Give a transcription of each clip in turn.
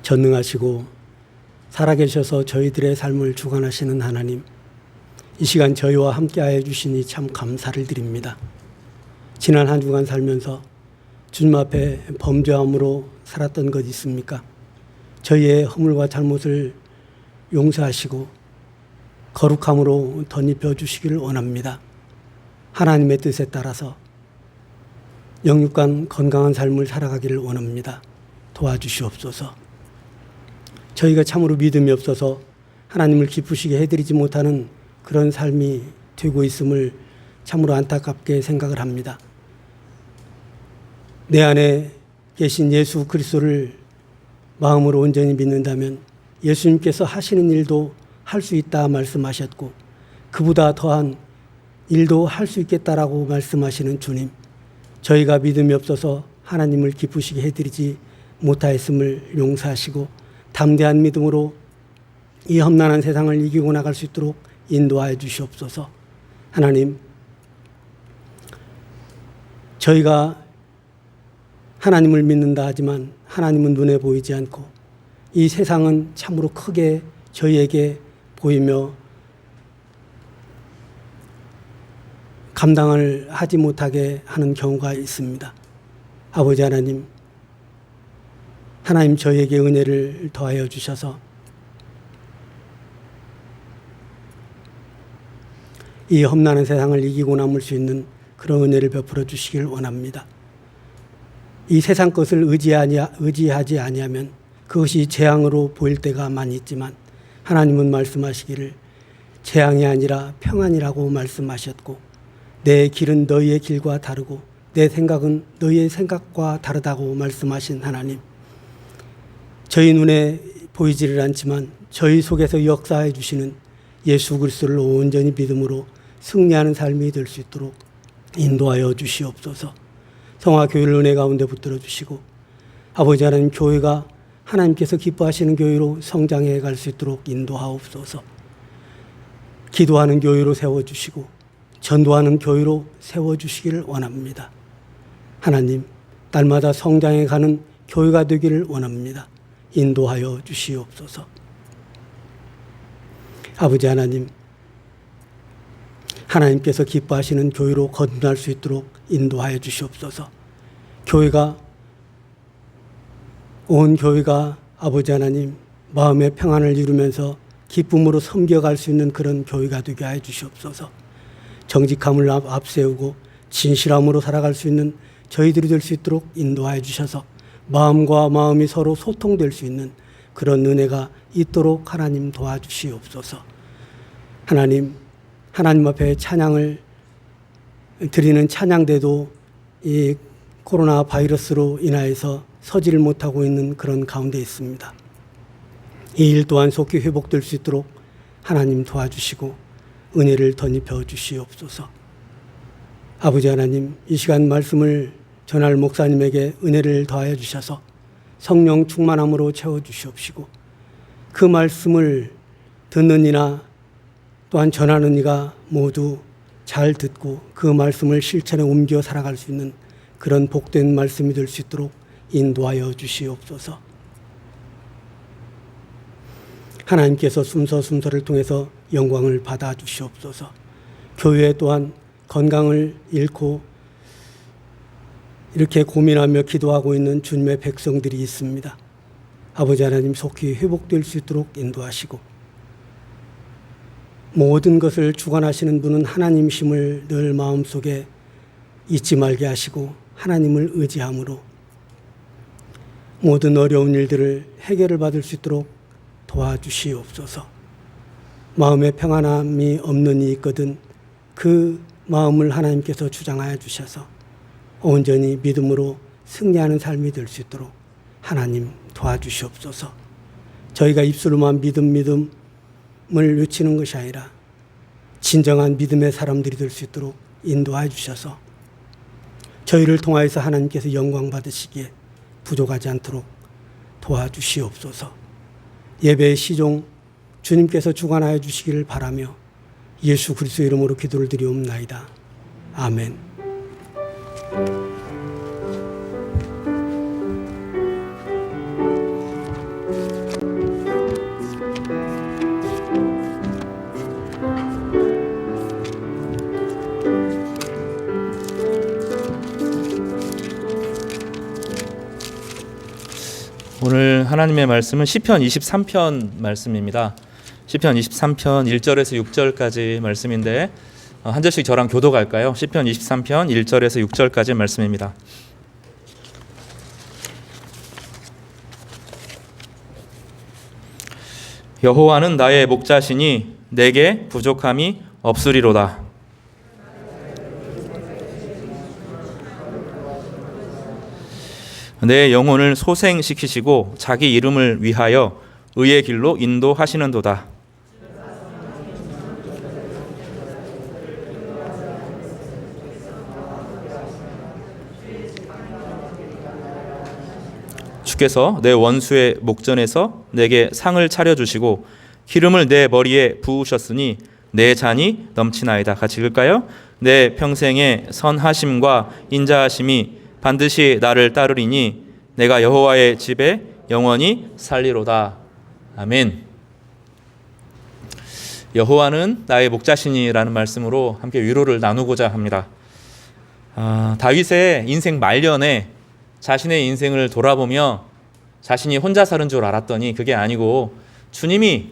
전능하시고 살아계셔서 저희들의 삶을 주관하시는 하나님, 이 시간 저희와 함께하여 주시니 참 감사를 드립니다. 지난 한 주간 살면서 주님 앞에 범죄함으로 살았던 것 있습니까? 저희의 허물과 잘못을 용서하시고 거룩함으로 덧입혀 주시기를 원합니다. 하나님의 뜻에 따라서 영육간 건강한 삶을 살아가기를 원합니다. 도와주시옵소서. 저희가 참으로 믿음이 없어서 하나님을 기쁘시게 해드리지 못하는 그런 삶이 되고 있음을 참으로 안타깝게 생각을 합니다. 내 안에 계신 예수 그리스도를 마음으로 온전히 믿는다면 예수님께서 하시는 일도 할 수 있다 말씀하셨고 그보다 더한 일도 할 수 있겠다라고 말씀하시는 주님, 저희가 믿음이 없어서 하나님을 기쁘시게 해드리지 못하였음을 용서하시고 담대한 믿음으로 이 험난한 세상을 이기고 나갈 수 있도록 인도하여 주시옵소서. 하나님, 저희가 하나님을 믿는다 하지만 하나님은 눈에 보이지 않고 이 세상은 참으로 크게 저희에게 보이며 감당을 하지 못하게 하는 경우가 있습니다. 아버지 하나님, 하나님 저희에게 은혜를 더하여 주셔서 이 험난한 세상을 이기고 남을 수 있는 그런 은혜를 베풀어 주시길 원합니다. 이 세상 것을 의지하지 아니하면 그것이 재앙으로 보일 때가 많이 있지만 하나님은 말씀하시기를 재앙이 아니라 평안이라고 말씀하셨고 내 길은 너희의 길과 다르고 내 생각은 너희의 생각과 다르다고 말씀하신 하나님, 저희 눈에 보이지를 않지만 저희 속에서 역사해 주시는 예수 그리스도를 온전히 믿음으로 승리하는 삶이 될 수 있도록 인도하여 주시옵소서. 성화교회를 은혜 가운데 붙들어 주시고 아버지 하나님, 교회가 하나님께서 기뻐하시는 교회로 성장해 갈 수 있도록 인도하옵소서. 기도하는 교회로 세워주시고 전도하는 교회로 세워주시기를 원합니다. 하나님, 날마다 성장해 가는 교회가 되기를 원합니다. 인도하여 주시옵소서. 아버지 하나님, 하나님께서 기뻐하시는 교회로 거듭날 수 있도록 인도하여 주시옵소서. 온 교회가 아버지 하나님 마음의 평안을 이루면서 기쁨으로 섬겨갈 수 있는 그런 교회가 되게 하여 주시옵소서. 정직함을 앞세우고 진실함으로 살아갈 수 있는 저희들이 될 수 있도록 인도하여 주셔서 마음과 마음이 서로 소통될 수 있는 그런 은혜가 있도록 하나님 도와주시옵소서. 하나님 앞에 찬양을 드리는 찬양대도 이 코로나 바이러스로 인하여서 서지를 못하고 있는 그런 가운데 있습니다. 이 일 또한 속히 회복될 수 있도록 하나님 도와주시고 은혜를 덧입혀 주시옵소서. 아버지 하나님, 이 시간 말씀을 전할 목사님에게 은혜를 더하여 주셔서 성령 충만함으로 채워주시옵시고 그 말씀을 듣는 이나 또한 전하는 이가 모두 잘 듣고 그 말씀을 실천에 옮겨 살아갈 수 있는 그런 복된 말씀이 될 수 있도록 인도하여 주시옵소서. 하나님께서 순서를 통해서 영광을 받아 주시옵소서. 교회 또한 건강을 잃고 이렇게 고민하며 기도하고 있는 주님의 백성들이 있습니다. 아버지 하나님, 속히 회복될 수 있도록 인도하시고 모든 것을 주관하시는 분은 하나님이심을 늘 마음속에 잊지 말게 하시고 하나님을 의지함으로 모든 어려운 일들을 해결을 받을 수 있도록 도와주시옵소서. 마음에 평안함이 없는 이 있거든 그 마음을 하나님께서 주장하여 주셔서 온전히 믿음으로 승리하는 삶이 될 수 있도록 하나님 도와주시옵소서. 저희가 입술로만 믿음을 외치는 것이 아니라 진정한 믿음의 사람들이 될 수 있도록 인도하여 주셔서 저희를 통하여서 하나님께서 영광 받으시기에 부족하지 않도록 도와주시옵소서. 예배의 시종 주님께서 주관하여 주시기를 바라며 예수 그리스도의 이름으로 기도를 드리옵나이다. 아멘. 오늘 하나님의 말씀은 시편 23편 말씀입니다. 시편 23편 1절에서 6절까지 말씀인데 한 절씩 저랑 교독할까요? 시편 23편 1절에서 6절까지 말씀입니다. 여호와는 나의 목자시니 내게 부족함이 없으리로다. 내 영혼을 소생시키시고 자기 이름을 위하여 의의 길로 인도하시는도다. 주께서 내 원수의 목전에서 내게 상을 차려주시고 기름을 내 머리에 부으셨으니 내 잔이 넘치나이다. 같이 읽을까요? 내 평생의 선하심과 인자하심이 반드시 나를 따르리니 내가 여호와의 집에 영원히 살리로다. 아멘. 여호와는 나의 목자시니라는 말씀으로 함께 위로를 나누고자 합니다. 다윗의 인생 말년에 자신의 인생을 돌아보며 자신이 혼자 사는 줄 알았더니 그게 아니고 주님이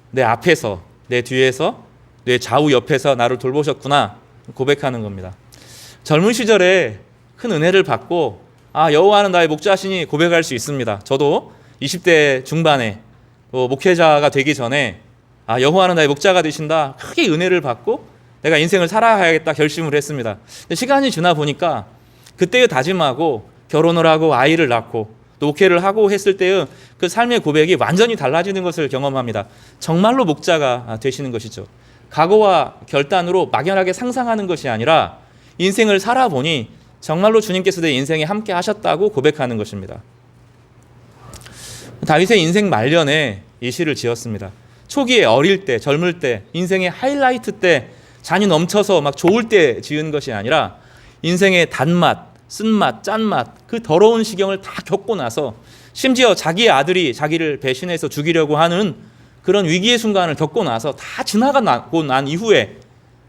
내 앞에서, 내 뒤에서, 내 좌우 옆에서 나를 돌보셨구나 고백하는 겁니다. 젊은 시절에 큰 은혜를 받고 여호와는 나의 목자시니 고백할 수 있습니다. 저도 20대 중반에 목회자가 되기 전에 여호와는 나의 목자가 되신다 크게 은혜를 받고 내가 인생을 살아가야겠다 결심을 했습니다. 근데 시간이 지나 보니까 그때의 다짐하고 결혼을 하고 아이를 낳고 또 목회를 하고 했을 때의 그 삶의 고백이 완전히 달라지는 것을 경험합니다. 정말로 목자가 되시는 것이죠. 각오와 결단으로 막연하게 상상하는 것이 아니라 인생을 살아보니 정말로 주님께서 내 인생에 함께 하셨다고 고백하는 것입니다. 다윗의 인생 말년에 이 시를 지었습니다. 초기에 어릴 때, 젊을 때, 인생의 하이라이트 때, 잔이 넘쳐서 막 좋을 때 지은 것이 아니라 인생의 단맛, 쓴맛, 짠맛, 그 더러운 시경을 다 겪고 나서 심지어 자기의 아들이 자기를 배신해서 죽이려고 하는 그런 위기의 순간을 겪고 나서 다 지나가고 난 이후에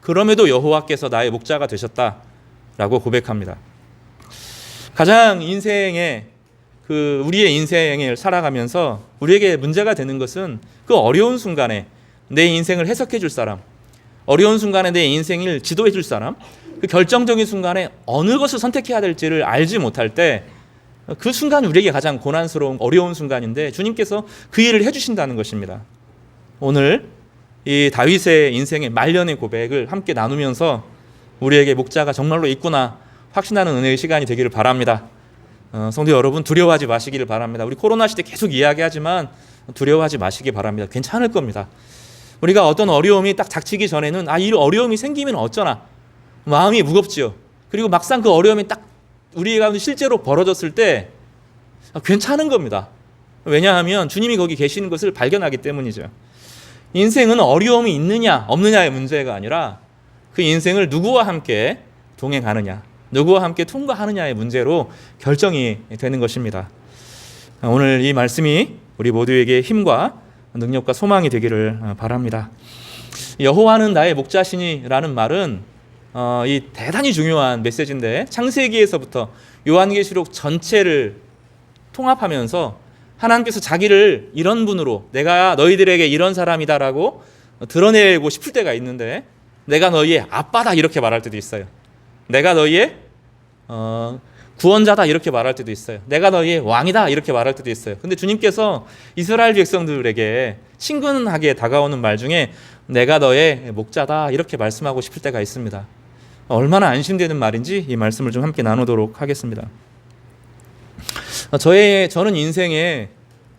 그럼에도 여호와께서 나의 목자가 되셨다라고 고백합니다. 가장 인생에 우리의 인생을 살아가면서 우리에게 문제가 되는 것은 그 어려운 순간에 내 인생을 해석해 줄 사람, 어려운 순간에 내 인생을 지도해 줄 사람, 그 결정적인 순간에 어느 것을 선택해야 될지를 알지 못할 때 그 순간이 우리에게 가장 고난스러운 어려운 순간인데 주님께서 그 일을 해주신다는 것입니다. 오늘 이 다윗의 인생의 말년의 고백을 함께 나누면서 우리에게 목자가 정말로 있구나 확신하는 은혜의 시간이 되기를 바랍니다. 성도 여러분 두려워하지 마시기를 바랍니다. 우리 코로나 시대 계속 이야기하지만 두려워하지 마시기 바랍니다. 괜찮을 겁니다. 우리가 어떤 어려움이 딱 닥치기 전에는 이 어려움이 생기면 어쩌나 마음이 무겁지요. 그리고 막상 그 어려움이 딱 우리 가운데 실제로 벌어졌을 때 괜찮은 겁니다. 왜냐하면 주님이 거기 계시는 것을 발견하기 때문이죠. 인생은 어려움이 있느냐 없느냐의 문제가 아니라 그 인생을 누구와 함께 동행하느냐, 누구와 함께 통과하느냐의 문제로 결정이 되는 것입니다. 오늘 이 말씀이 우리 모두에게 힘과 능력과 소망이 되기를 바랍니다. 여호와는 나의 목자시니라는 말은 이 대단히 중요한 메시지인데 창세기에서부터 요한계시록 전체를 통합하면서 하나님께서 자기를 이런 분으로 내가 너희들에게 이런 사람이다라고 드러내고 싶을 때가 있는데 내가 너희의 아빠다 이렇게 말할 때도 있어요. 내가 너희의 구원자다 이렇게 말할 때도 있어요. 내가 너희의 왕이다 이렇게 말할 때도 있어요. 근데 주님께서 이스라엘 백성들에게 친근하게 다가오는 말 중에 내가 너의 목자다 이렇게 말씀하고 싶을 때가 있습니다. 얼마나 안심되는 말인지 이 말씀을 좀 함께 나누도록 하겠습니다. 저는 인생에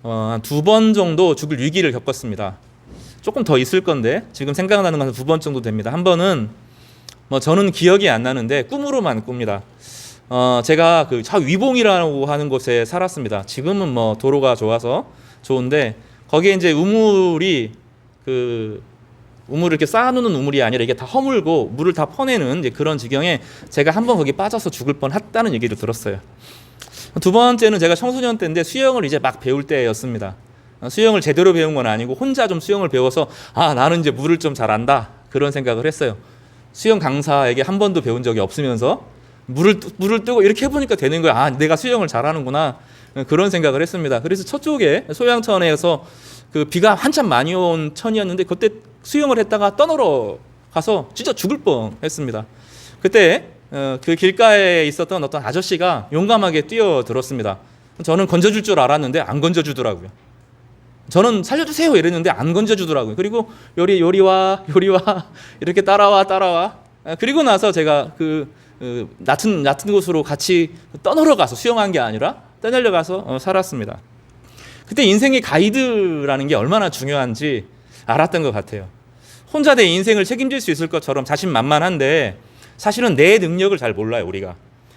한 2번 정도 죽을 위기를 겪었습니다. 조금 더 있을 건데 지금 생각나는 건 2번 정도 됩니다. 한 번은 저는 기억이 안 나는데 꿈으로만 꿉니다. 제가 그 위봉이라고 하는 곳에 살았습니다. 지금은 도로가 좋아서 좋은데 거기에 이제 우물이 우물을 이렇게 쌓아놓는 우물이 아니라 이게 다 허물고 물을 다 퍼내는 이제 그런 지경에 제가 한번 거기 빠져서 죽을 뻔했다는 얘기를 들었어요. 2번째는 제가 청소년 때인데 수영을 이제 막 배울 때였습니다. 수영을 제대로 배운 건 아니고 혼자 좀 수영을 배워서 나는 이제 물을 좀 잘 안다 그런 생각을 했어요. 수영 강사에게 한 번도 배운 적이 없으면서 물을 뜨고 이렇게 해보니까 되는 거야. 내가 수영을 잘하는구나. 그런 생각을 했습니다. 그래서 저쪽에 소양천에서 그 비가 한참 많이 온 천이었는데 그때 수영을 했다가 떠내려 가서 진짜 죽을 뻔했습니다. 그때 그 길가에 있었던 어떤 아저씨가 용감하게 뛰어들었습니다. 저는 건져줄 줄 알았는데 안 건져주더라고요. 저는 살려주세요 이랬는데 안 건져주더라고요. 그리고 요리와 이렇게 따라와. 그리고 나서 제가 낮은 곳으로 같이 떠내려 가서 수영한 게 아니라 떠내려 가서 살았습니다. 그때 인생의 가이드라는 게 얼마나 중요한지 알았던 것 같아요. 혼자 내 인생을 책임질 수 있을 것처럼 자신만만한데 사실은 내 능력을 잘 몰라요. 우리가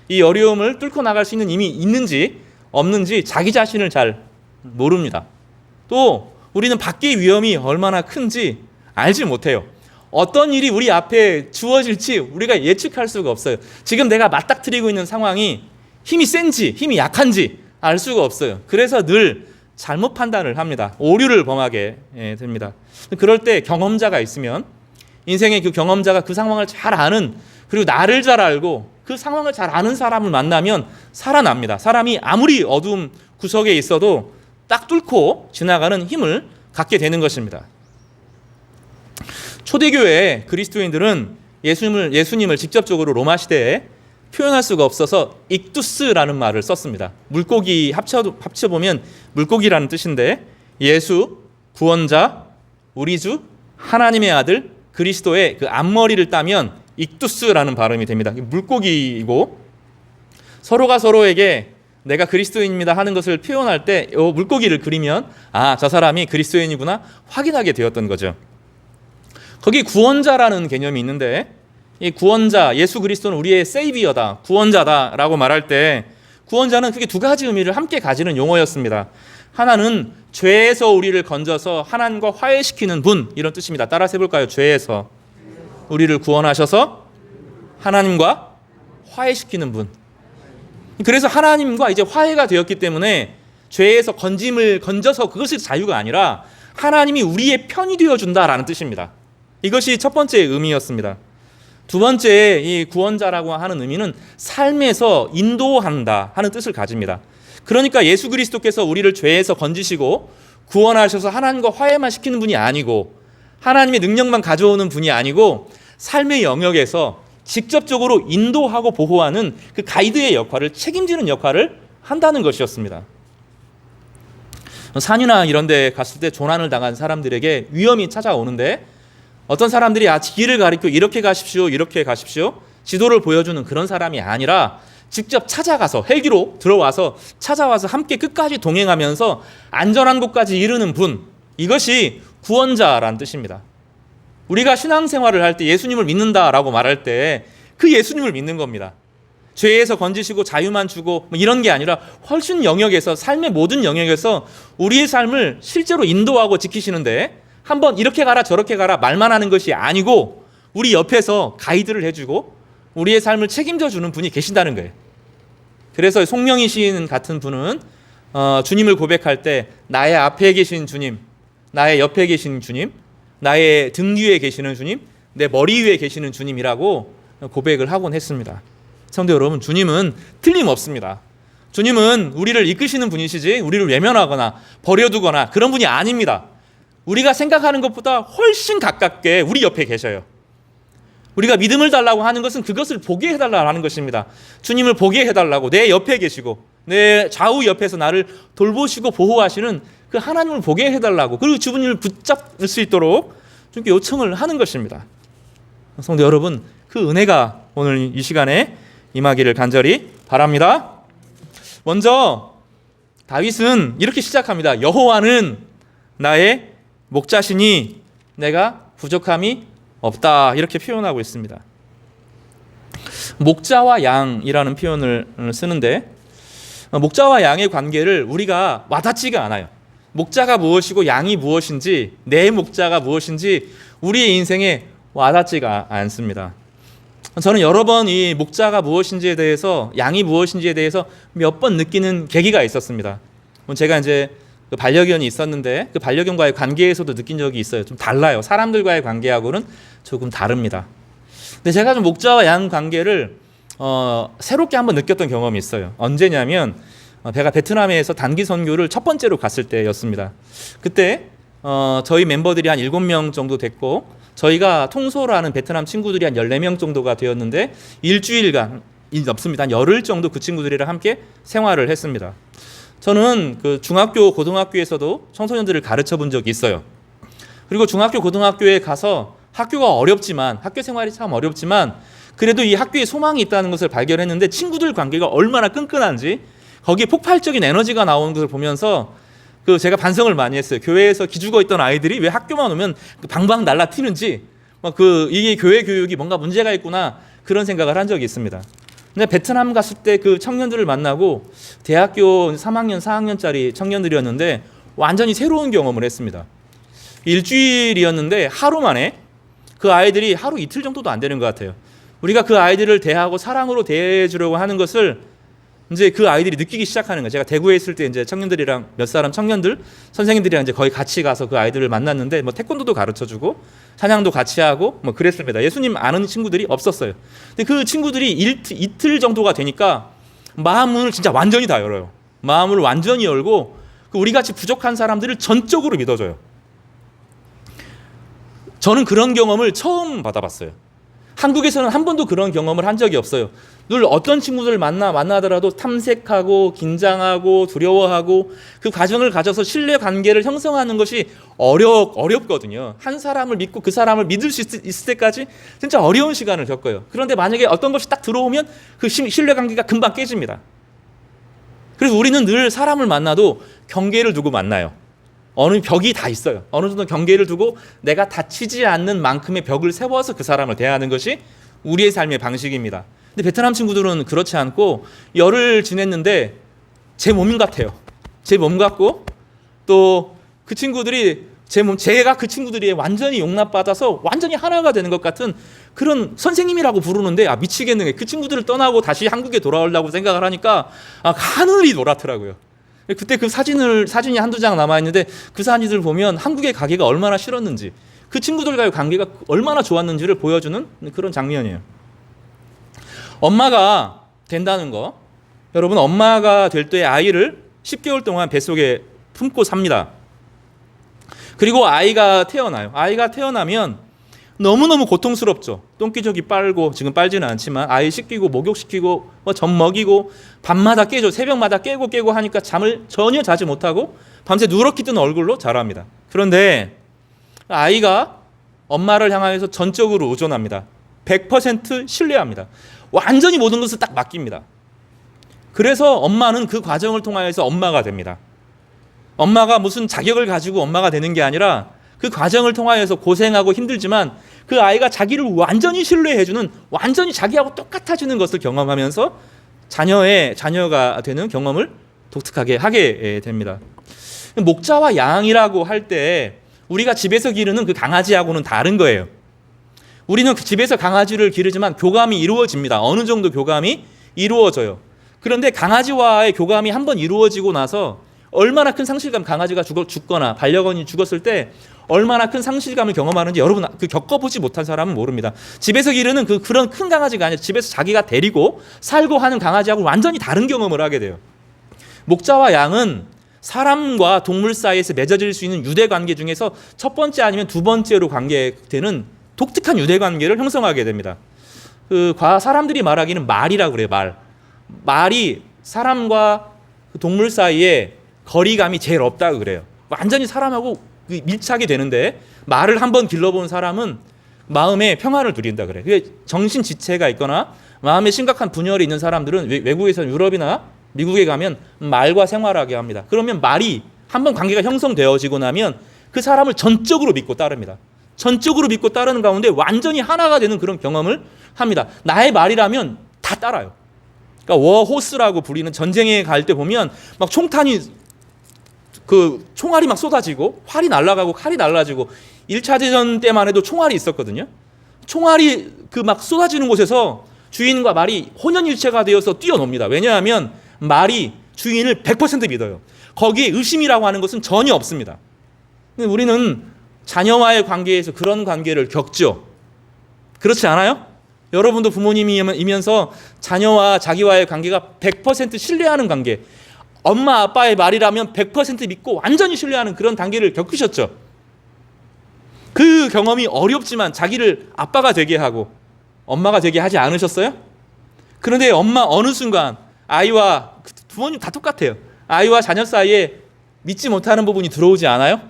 이 어려움을 뚫고 나갈 수 있는 힘이 있는지 없는지 자기 자신을 잘 모릅니다. 또 우리는 밖의 위험이 얼마나 큰지 알지 못해요. 어떤 일이 우리 앞에 주어질지 우리가 예측할 수가 없어요. 지금 내가 맞닥뜨리고 있는 상황이 힘이 센지 힘이 약한지 알 수가 없어요. 그래서 늘 잘못 판단을 합니다. 오류를 범하게 됩니다. 그럴 때 경험자가 있으면 인생의 그 경험자가 그 상황을 잘 아는, 그리고 나를 잘 알고 그 상황을 잘 아는 사람을 만나면 살아납니다. 사람이 아무리 어두운 구석에 있어도 딱 뚫고 지나가는 힘을 갖게 되는 것입니다. 초대교회 그리스도인들은 예수님을 직접적으로 로마 시대에 표현할 수가 없어서 익두스라는 말을 썼습니다. 물고기 합쳐보면 물고기라는 뜻인데, 예수, 구원자, 우리 주, 하나님의 아들, 그리스도의 그 앞머리를 따면 익두스라는 발음이 됩니다. 물고기이고, 서로가 서로에게 내가 그리스도인입니다 하는 것을 표현할 때 이 물고기를 그리면 저 사람이 그리스도인이구나 확인하게 되었던 거죠. 거기 구원자라는 개념이 있는데, 이 구원자, 예수 그리스도는 우리의 세이비어다, 구원자다라고 말할 때 구원자는 크게 두 가지 의미를 함께 가지는 용어였습니다. 하나는 죄에서 우리를 건져서 하나님과 화해시키는 분, 이런 뜻입니다. 따라서 해볼까요? 죄에서 우리를 구원하셔서 하나님과 화해시키는 분. 그래서 하나님과 이제 화해가 되었기 때문에 죄에서 건져서 그것이 자유가 아니라 하나님이 우리의 편이 되어준다라는 뜻입니다. 이것이 첫 번째 의미였습니다. 두 번째, 이 구원자라고 하는 의미는 삶에서 인도한다 하는 뜻을 가집니다. 그러니까 예수 그리스도께서 우리를 죄에서 건지시고 구원하셔서 하나님과 화해만 시키는 분이 아니고, 하나님의 능력만 가져오는 분이 아니고, 삶의 영역에서 직접적으로 인도하고 보호하는 그 가이드의 역할을, 책임지는 역할을 한다는 것이었습니다. 산이나 이런 데 갔을 때 조난을 당한 사람들에게 위험이 찾아오는데, 어떤 사람들이 길을 가리켜 이렇게 가십시오, 이렇게 가십시오, 지도를 보여주는 그런 사람이 아니라 직접 찾아가서 헬기로 들어와서 찾아와서 함께 끝까지 동행하면서 안전한 곳까지 이르는 분, 이것이 구원자라는 뜻입니다. 우리가 신앙생활을 할 때 예수님을 믿는다라고 말할 때 그 예수님을 믿는 겁니다. 죄에서 건지시고 자유만 주고 이런 게 아니라 훨씬 영역에서, 삶의 모든 영역에서 우리의 삶을 실제로 인도하고 지키시는데, 한번 이렇게 가라 저렇게 가라 말만 하는 것이 아니고 우리 옆에서 가이드를 해주고 우리의 삶을 책임져 주는 분이 계신다는 거예요. 그래서 송명희 시인 같은 분은 주님을 고백할 때 나의 앞에 계신 주님, 나의 옆에 계신 주님, 나의 등 뒤에 계시는 주님, 내 머리 위에 계시는 주님이라고 고백을 하곤 했습니다. 성도 여러분, 주님은 틀림없습니다. 주님은 우리를 이끄시는 분이시지 우리를 외면하거나 버려두거나 그런 분이 아닙니다. 우리가 생각하는 것보다 훨씬 가깝게 우리 옆에 계셔요. 우리가 믿음을 달라고 하는 것은 그것을 보게 해달라고 하는 것입니다. 주님을 보게 해달라고, 내 옆에 계시고 내 좌우 옆에서 나를 돌보시고 보호하시는 그 하나님을 보게 해달라고, 그리고 주님을 붙잡을 수 있도록 주님께 요청을 하는 것입니다. 성도 여러분, 그 은혜가 오늘 이 시간에 임하기를 간절히 바랍니다. 먼저 다윗은 이렇게 시작합니다. 여호와는 나의 목자시니 내가 부족함이 없다, 이렇게 표현하고 있습니다. 목자와 양이라는 표현을 쓰는데, 목자와 양의 관계를 우리가 와닿지가 않아요. 목자가 무엇이고 양이 무엇인지, 내 목자가 무엇인지 우리의 인생에 와닿지가 않습니다. 저는 여러 번 이 목자가 무엇인지에 대해서, 양이 무엇인지에 대해서 몇 번 느끼는 계기가 있었습니다. 제가 이제 그 반려견이 있었는데 그 반려견과의 관계에서도 느낀 적이 있어요. 좀 달라요. 사람들과의 관계하고는 조금 다릅니다. 근데 제가 좀 목자와 양 관계를 새롭게 한번 느꼈던 경험이 있어요. 언제냐면 제가 베트남에서 단기 선교를 첫 번째로 갔을 때였습니다. 그때 저희 멤버들이 한 7명 정도 됐고 저희가 통솔하는 베트남 친구들이 한 14명 정도가 되었는데 일주일간 넘습니다. 한 열흘 정도 그 친구들이랑 함께 생활을 했습니다. 저는 그 중학교, 고등학교에서도 청소년들을 가르쳐 본 적이 있어요. 그리고 중학교, 고등학교에 가서 학교가 어렵지만 학교 생활이 참 어렵지만 그래도 이 학교에 소망이 있다는 것을 발견했는데 친구들 관계가 얼마나 끈끈한지 거기에 폭발적인 에너지가 나오는 것을 보면서 제가 반성을 많이 했어요. 교회에서 기죽어 있던 아이들이 왜 학교만 오면 방방 날라튀는지 이게 교회 교육이 뭔가 문제가 있구나 그런 생각을 한 적이 있습니다. 근데 베트남 갔을 때 그 청년들을 만나고 대학교 3학년, 4학년짜리 청년들이었는데 완전히 새로운 경험을 했습니다. 일주일이었는데 하루 만에 그 아이들이 하루 이틀 정도도 안 되는 것 같아요. 우리가 그 아이들을 대하고 사랑으로 대해주려고 하는 것을 이제 그 아이들이 느끼기 시작하는 거예요. 제가 대구에 있을 때 이제 청년들이랑 몇 사람 청년들 선생님들이랑 이제 거의 같이 가서 그 아이들을 만났는데 태권도도 가르쳐주고 찬양도 같이 하고 그랬습니다. 예수님 아는 친구들이 없었어요. 근데 그 친구들이 이틀 정도가 되니까 마음을 진짜 완전히 다 열어요. 마음을 완전히 열고 우리 같이 부족한 사람들을 전적으로 믿어줘요. 저는 그런 경험을 처음 받아봤어요. 한국에서는 한 번도 그런 경험을 한 적이 없어요. 늘 어떤 친구들을 만나더라도 탐색하고 긴장하고 두려워하고 그 과정을 가져서 신뢰 관계를 형성하는 것이 어렵거든요. 한 사람을 믿고 그 사람을 믿을 수 있을 때까지 진짜 어려운 시간을 겪어요. 그런데 만약에 어떤 것이 딱 들어오면 그 신뢰 관계가 금방 깨집니다. 그래서 우리는 늘 사람을 만나도 경계를 두고 만나요. 어느 벽이 다 있어요. 어느 정도 경계를 두고 내가 다치지 않는 만큼의 벽을 세워서 그 사람을 대하는 것이 우리의 삶의 방식입니다. 근데 베트남 친구들은 그렇지 않고 열흘 지냈는데 제 몸 같아요. 제 몸 같고 또 그 친구들이 제가 그 친구들이 완전히 용납받아서 완전히 하나가 되는 것 같은 그런 선생님이라고 부르는데 미치겠네. 그 친구들을 떠나고 다시 한국에 돌아오려고 생각을 하니까 하늘이 노랗더라고요. 그때 그 사진이 한두 장 남아있는데 그 사진을 보면 한국에 가기가 얼마나 싫었는지 그 친구들과의 관계가 얼마나 좋았는지를 보여주는 그런 장면이에요. 엄마가 된다는 거, 여러분 엄마가 될 때 아이를 10개월 동안 뱃속에 품고 삽니다. 그리고 아이가 태어나요. 아이가 태어나면 너무너무 고통스럽죠. 똥기저귀 빨고, 지금 빨지는 않지만 아이 씻기고 목욕시키고 젖 먹이고 밤마다 깨죠. 새벽마다 깨고 하니까 잠을 전혀 자지 못하고 밤새 누렇게 뜬 얼굴로 자랍니다. 그런데 아이가 엄마를 향하여서 전적으로 의존합니다. 100% 신뢰합니다. 완전히 모든 것을 딱 맡깁니다. 그래서 엄마는 그 과정을 통하여서 엄마가 됩니다. 엄마가 무슨 자격을 가지고 엄마가 되는 게 아니라 그 과정을 통하여서 고생하고 힘들지만 그 아이가 자기를 완전히 신뢰해주는, 완전히 자기하고 똑같아지는 것을 경험하면서 자녀가 되는 경험을 독특하게 하게 됩니다. 목자와 양이라고 할 때 우리가 집에서 기르는 그 강아지하고는 다른 거예요. 우리는 집에서 강아지를 기르지만 교감이 이루어집니다. 어느 정도 교감이 이루어져요. 그런데 강아지와의 교감이 한번 이루어지고 나서 얼마나 큰 상실감, 강아지가 죽거나 반려견이 죽었을 때 얼마나 큰 상실감을 경험하는지 여러분 겪어보지 못한 사람은 모릅니다. 집에서 기르는 그런 큰 강아지가 아니라 집에서 자기가 데리고 살고 하는 강아지하고 완전히 다른 경험을 하게 돼요. 목자와 양은 사람과 동물 사이에서 맺어질 수 있는 유대관계 중에서 첫 번째 아니면 두 번째로 관계되는 독특한 유대관계를 형성하게 됩니다. 사람들이 말하기는 말이라고 그래요. 말이 사람과 동물 사이에 거리감이 제일 없다고 그래요. 완전히 사람하고 밀착이 되는데 말을 한번 길러본 사람은 마음에 평안을 누린다 그래요. 정신 지체가 있거나 마음에 심각한 분열이 있는 사람들은 외국에서 유럽이나 미국에 가면 말과 생활하게 합니다. 그러면 말이 한번 관계가 형성되어지고 나면 그 사람을 전적으로 믿고 따릅니다. 전적으로 믿고 따르는 가운데 완전히 하나가 되는 그런 경험을 합니다. 나의 말이라면 다 따라요. 그러니까 워호스라고 불리는 전쟁에 갈 때 보면 막 총알이 막 쏟아지고 활이 날아가고 칼이 날아지고 1차 대전 때만 해도 총알이 있었거든요. 총알이 막 쏟아지는 곳에서 주인과 말이 혼연일체가 되어서 뛰어놉니다. 왜냐하면 말이 주인을 100% 믿어요. 거기에 의심이라고 하는 것은 전혀 없습니다. 근데 우리는 자녀와의 관계에서 그런 관계를 겪죠. 그렇지 않아요? 여러분도 부모님이면서 자녀와 자기와의 관계가 100% 신뢰하는 관계, 엄마 아빠의 말이라면 100% 믿고 완전히 신뢰하는 그런 단계를 겪으셨죠. 그 경험이 어렵지만 자기를 아빠가 되게 하고 엄마가 되게 하지 않으셨어요? 그런데 엄마 어느 순간 아이와 부모님 다 똑같아요. 아이와 자녀 사이에 믿지 못하는 부분이 들어오지 않아요?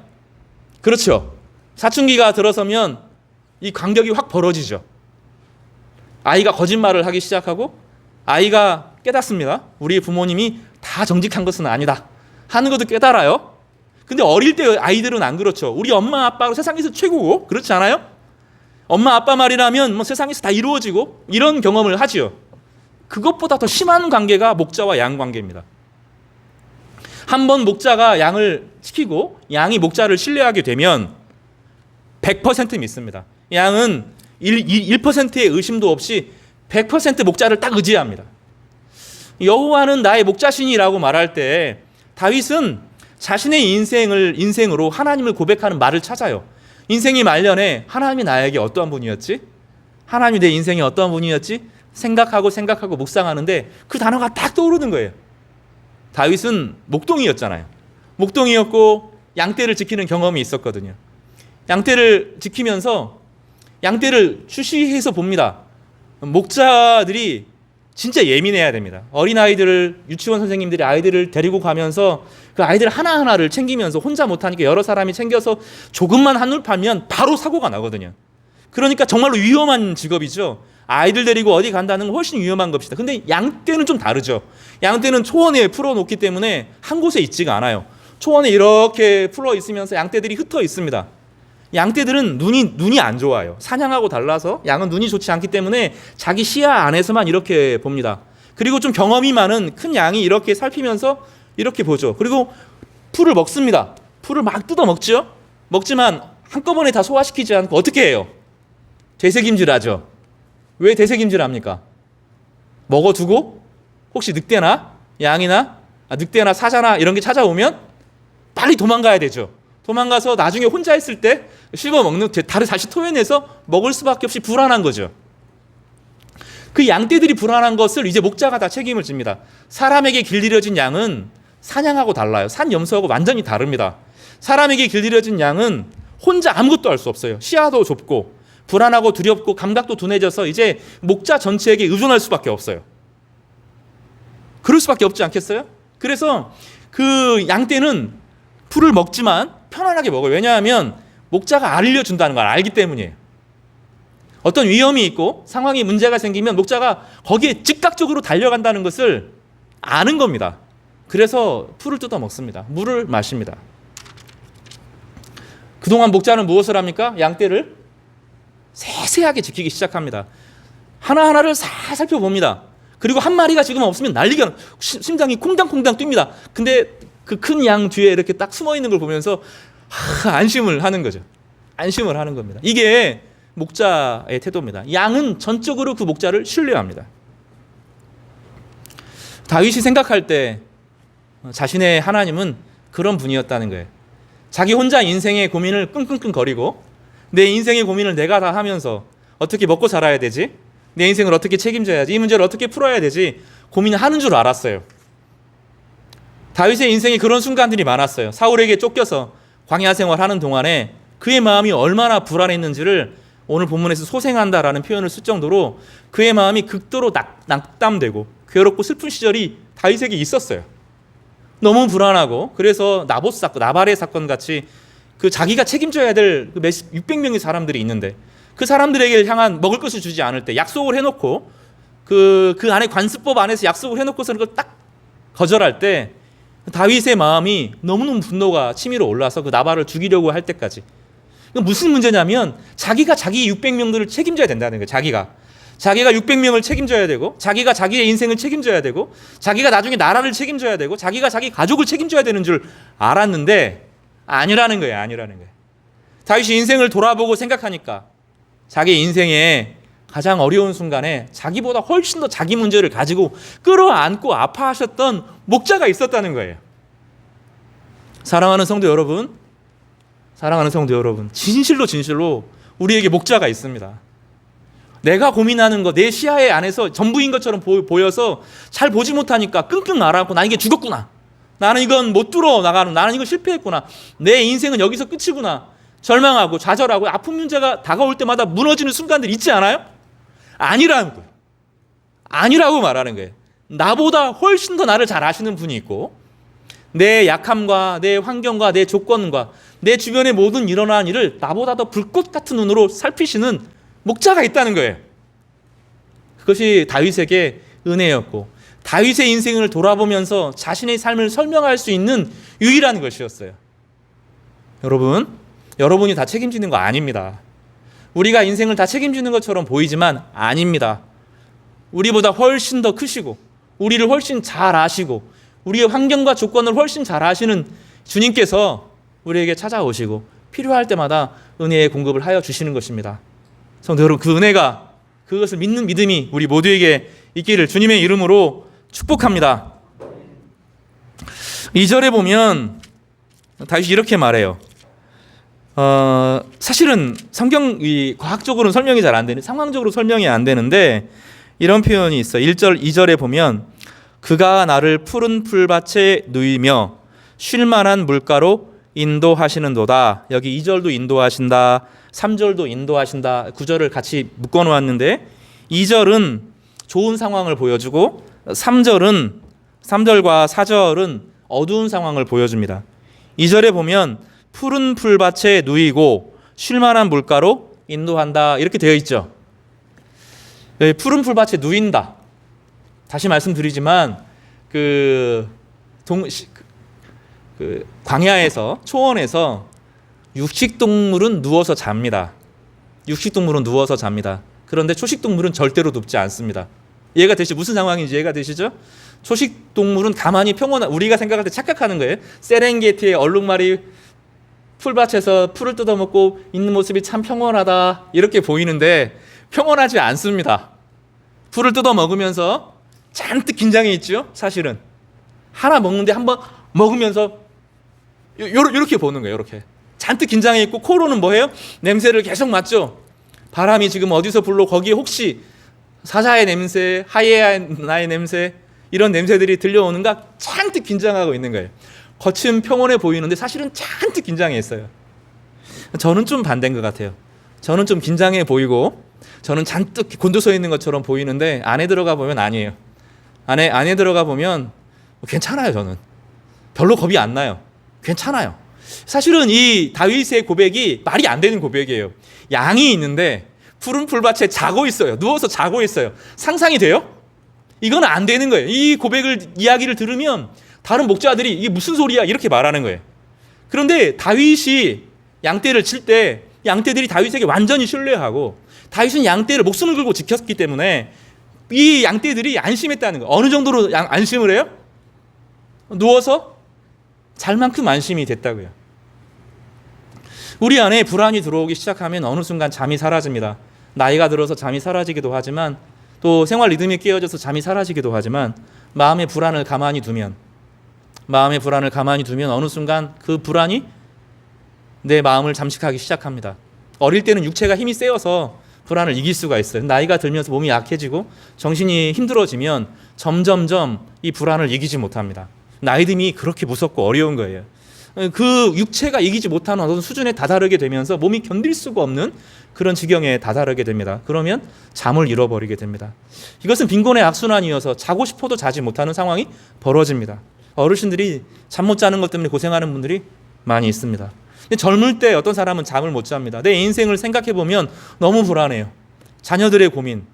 그렇죠. 사춘기가 들어서면 이 간격이 확 벌어지죠. 아이가 거짓말을 하기 시작하고 아이가 깨닫습니다. 우리 부모님이 다 정직한 것은 아니다 하는 것도 깨달아요. 근데 어릴 때 아이들은 안 그렇죠. 우리 엄마 아빠가 세상에서 최고고, 그렇지 않아요? 엄마 아빠 말이라면 뭐 세상에서 다 이루어지고 이런 경험을 하지요. 그것보다 더 심한 관계가 목자와 양 관계입니다. 한번 목자가 양을 시키고 양이 목자를 신뢰하게 되면 100% 믿습니다. 양은 1%의 의심도 없이 100% 목자를 딱 의지합니다. 여호와는 나의 목자시니라고 말할 때 다윗은 자신의 인생으로 하나님을 고백하는 말을 찾아요. 인생이 말년에 하나님이 나에게 어떠한 분이었지? 하나님이 내 인생에 어떠한 분이었지? 생각하고 묵상하는데 그 단어가 딱 떠오르는 거예요. 다윗은 목동이었잖아요. 목동이었고 양떼를 지키는 경험이 있었거든요. 양떼를 지키면서 양떼를 주시해서 봅니다. 목자들이 진짜 예민해야 됩니다. 어린아이들을 유치원 선생님들이 아이들을 데리고 가면서 그 아이들 하나하나를 챙기면서 혼자 못하니까 여러 사람이 챙겨서 조금만 한눈 팔면 바로 사고가 나거든요. 그러니까 정말로 위험한 직업이죠. 아이들 데리고 어디 간다는 건 훨씬 위험한 것이다. 근데 양떼는 좀 다르죠. 양떼는 초원에 풀어놓기 때문에 한 곳에 있지가 않아요. 초원에 이렇게 풀어 있으면서 양떼들이 흩어 있습니다. 양떼들은 눈이 안 좋아요. 사냥하고 달라서 양은 눈이 좋지 않기 때문에 자기 시야 안에서만 이렇게 봅니다. 그리고 좀 경험이 많은 큰 양이 이렇게 살피면서 이렇게 보죠. 그리고 풀을 먹습니다. 풀을 막 뜯어 먹죠. 먹지만 한꺼번에 다 소화시키지 않고 어떻게 해요? 되새김질하죠. 왜 되새김질합니까? 먹어두고 혹시 늑대나 양이나 늑대나 사자나 이런 게 찾아오면 빨리 도망가야 되죠. 도망가서 나중에 혼자 있을 때 씹어 먹는 다를 다시 토해내서 먹을 수밖에 없이 불안한 거죠. 그 양떼들이 불안한 것을 이제 목자가 다 책임을 집니다. 사람에게 길들여진 양은 사냥하고 달라요. 산 염소하고 완전히 다릅니다. 사람에게 길들여진 양은 혼자 아무것도 할 수 없어요. 시야도 좁고 불안하고 두렵고 감각도 둔해져서 이제 목자 전체에게 의존할 수밖에 없어요. 그럴 수밖에 없지 않겠어요? 그래서 그 양떼는 풀을 먹지만 편안하게 먹어요. 왜냐하면 목자가 알려준다는 걸 알기 때문이에요. 어떤 위험이 있고 상황이 문제가 생기면 목자가 거기에 즉각적으로 달려간다는 것을 아는 겁니다. 그래서 풀을 뜯어 먹습니다. 물을 마십니다. 그동안 목자는 무엇을 합니까? 양떼를 세세하게 지키기 시작합니다. 하나하나를 잘 살펴봅니다. 그리고 한 마리가 지금 없으면 난리가 심장이 콩당콩당 뜁니다. 근데 그 큰 양 뒤에 이렇게 딱 숨어 있는 걸 보면서 안심을 하는 거죠. 안심을 하는 겁니다. 이게 목자의 태도입니다. 양은 전적으로 그 목자를 신뢰합니다. 다윗이 생각할 때 자신의 하나님은 그런 분이었다는 거예요. 자기 혼자 인생의 고민을 끙끙끙거리고 내 인생의 고민을 내가 다 하면서 어떻게 먹고 살아야 되지? 내 인생을 어떻게 책임져야지? 이 문제를 어떻게 풀어야 되지? 고민을 하는 줄 알았어요. 다윗의 인생에 그런 순간들이 많았어요. 사울에게 쫓겨서 광야 생활하는 동안에 그의 마음이 얼마나 불안했는지를 오늘 본문에서 소생한다라는 표현을 쓸 정도로 그의 마음이 극도로 낙담되고 괴롭고 슬픈 시절이 다윗에게 있었어요. 너무 불안하고 그래서 나발의 사건 같이 그 자기가 책임져야 될 600명의 사람들이 있는데 그 사람들에게 향한 먹을 것을 주지 않을 때 약속을 해놓고 그 안에 관습법 안에서 약속을 해놓고서 그걸 딱 거절할 때 다윗의 마음이 너무너무 분노가 치밀어 올라서 그 나발을 죽이려고 할 때까지. 무슨 문제냐면 자기가 자기 600명들을 책임져야 된다는 거예요. 자기가 600명을 책임져야 되고 자기가 자기의 인생을 책임져야 되고 자기가 나중에 나라를 책임져야 되고 자기가 자기 가족을 책임져야 되는 줄 알았는데 아니라는 거예요. 다윗이 인생을 돌아보고 생각하니까 자기 인생에 가장 어려운 순간에 자기보다 훨씬 더 자기 문제를 가지고 끌어안고 아파하셨던 목자가 있었다는 거예요. 사랑하는 성도 여러분, 진실로 우리에게 목자가 있습니다. 내가 고민하는 거 내 시야의 안에서 전부인 것처럼 보여서 잘 보지 못하니까 끙끙 앓아갖고 나 이게 죽었구나, 나는 이건 못 뚫어 나가는, 나는 이거 실패했구나. 내 인생은 여기서 끝이구나. 절망하고 좌절하고 아픈 문제가 다가올 때마다 무너지는 순간들 있지 않아요? 아니라는 거예요. 아니라고 말하는 거예요. 나보다 훨씬 더 나를 잘 아시는 분이 있고, 내 약함과 내 환경과 내 조건과 내 주변의 모든 일어나는 일을 나보다 더 불꽃 같은 눈으로 살피시는 목자가 있다는 거예요. 그것이 다윗에게 은혜였고, 다윗의 인생을 돌아보면서 자신의 삶을 설명할 수 있는 유일한 것이었어요. 여러분이 다 책임지는 거 아닙니다. 우리가 인생을 다 책임지는 것처럼 보이지만 아닙니다. 우리보다 훨씬 더 크시고, 우리를 훨씬 잘 아시고, 우리의 환경과 조건을 훨씬 잘 아시는 주님께서 우리에게 찾아오시고 필요할 때마다 은혜의 공급을 하여 주시는 것입니다. 성도 여러분, 그 은혜가, 그것을 믿는 믿음이 우리 모두에게 있기를 주님의 이름으로 축복합니다. 2절에 보면 다윗이 이렇게 말해요. 사실은 성경이 과학적으로는 설명이 잘 안 되는, 상황적으로 설명이 안 되는데 이런 표현이 있어요. 1절, 2절에 보면 그가 나를 푸른 풀밭에 누이며 쉴만한 물가로 인도하시는도다. 여기 2절도 인도하신다, 3절도 인도하신다, 9절을 같이 묶어놓았는데 2절은 좋은 상황을 보여주고 3절과 4절은 어두운 상황을 보여줍니다. 2절에 보면 푸른 풀밭에 누이고 쉴만한 물가로 인도한다 이렇게 되어 있죠. 푸른 풀밭에 누인다. 다시 말씀드리지만 광야에서, 초원에서 육식동물은 누워서 잡니다. 육식동물은 누워서 잡니다. 그런데 초식동물은 절대로 눕지 않습니다. 이해가 되시죠? 무슨 상황인지 이해가 되시죠? 초식동물은 가만히 평온한, 우리가 생각할 때 착각하는 거예요. 세렝게티의 얼룩말이 풀밭에서 풀을 뜯어먹고 있는 모습이 참 평온하다 이렇게 보이는데 평온하지 않습니다. 풀을 뜯어먹으면서 잔뜩 긴장해 있죠. 사실은 하나 먹는데 한번 먹으면서 이렇게 보는 거예요. 이렇게 잔뜩 긴장해 있고, 코로는 뭐예요? 냄새를 계속 맡죠. 바람이 지금 어디서 불러, 거기에 혹시 사자의 냄새, 하이에나의 냄새, 이런 냄새들이 들려오는가 잔뜩 긴장하고 있는 거예요. 겉은 평온해 보이는데 사실은 잔뜩 긴장해 있어요. 저는 좀 반대인 것 같아요. 저는 좀 긴장해 보이고, 저는 잔뜩 곤두서 있는 것처럼 보이는데 안에 들어가 보면 아니에요. 안에 들어가 보면 괜찮아요. 저는 별로 겁이 안 나요. 괜찮아요. 사실은 이 다윗의 고백이 말이 안 되는 고백이에요. 양이 있는데 푸른 풀밭에 자고 있어요. 누워서 자고 있어요. 상상이 돼요? 이건 안 되는 거예요. 이 이야기를 들으면 다른 목자들이 이게 무슨 소리야 이렇게 말하는 거예요. 그런데 다윗이 양떼를 칠 때 양떼들이 다윗에게 완전히 신뢰하고, 다윗은 양떼를 목숨을 걸고 지켰기 때문에 이 양떼들이 안심했다는 거예요. 어느 정도로 안심을 해요? 누워서 잘 만큼 안심이 됐다고요. 우리 안에 불안이 들어오기 시작하면 어느 순간 잠이 사라집니다. 나이가 들어서 잠이 사라지기도 하지만, 또 생활 리듬이 깨어져서 잠이 사라지기도 하지만, 마음의 불안을 가만히 두면 어느 순간 그 불안이 내 마음을 잠식하기 시작합니다. 어릴 때는 육체가 힘이 세어서 불안을 이길 수가 있어요. 나이가 들면서 몸이 약해지고 정신이 힘들어지면 점점점 이 불안을 이기지 못합니다. 나이듦이 그렇게 무섭고 어려운 거예요. 그 육체가 이기지 못하는 어떤 수준에 다다르게 되면서 몸이 견딜 수가 없는 그런 지경에 다다르게 됩니다. 그러면 잠을 잃어버리게 됩니다. 이것은 빈곤의 악순환이어서 자고 싶어도 자지 못하는 상황이 벌어집니다. 어르신들이 잠 못 자는 것 때문에 고생하는 분들이 많이 있습니다. 젊을 때 어떤 사람은 잠을 못 잡니다. 내 인생을 생각해 보면 너무 불안해요. 자녀들의 고민,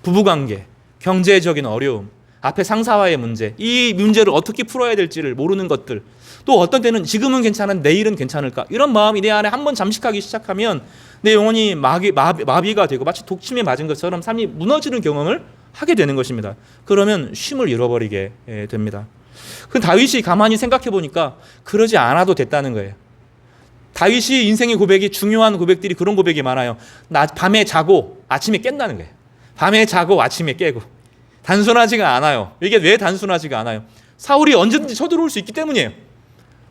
부부관계, 경제적인 어려움, 앞에 상사와의 문제, 이 문제를 어떻게 풀어야 될지를 모르는 것들, 또 어떤 때는 지금은 괜찮은데 내일은 괜찮을까, 이런 마음이 내 안에 한번 잠식하기 시작하면 내 영혼이 마비가 되고 마치 독침에 맞은 것처럼 삶이 무너지는 경험을 하게 되는 것입니다. 그러면 쉼을 잃어버리게 됩니다. 그 다윗이 가만히 생각해 보니까 그러지 않아도 됐다는 거예요. 다윗이 인생의 고백이, 중요한 고백들이 그런 고백이 많아요. 밤에 자고 아침에 깬다는 거예요. 밤에 자고 아침에 깨고. 단순하지가 않아요. 이게 왜 단순하지가 않아요? 사울이 언제든지 쳐들어올 수 있기 때문이에요.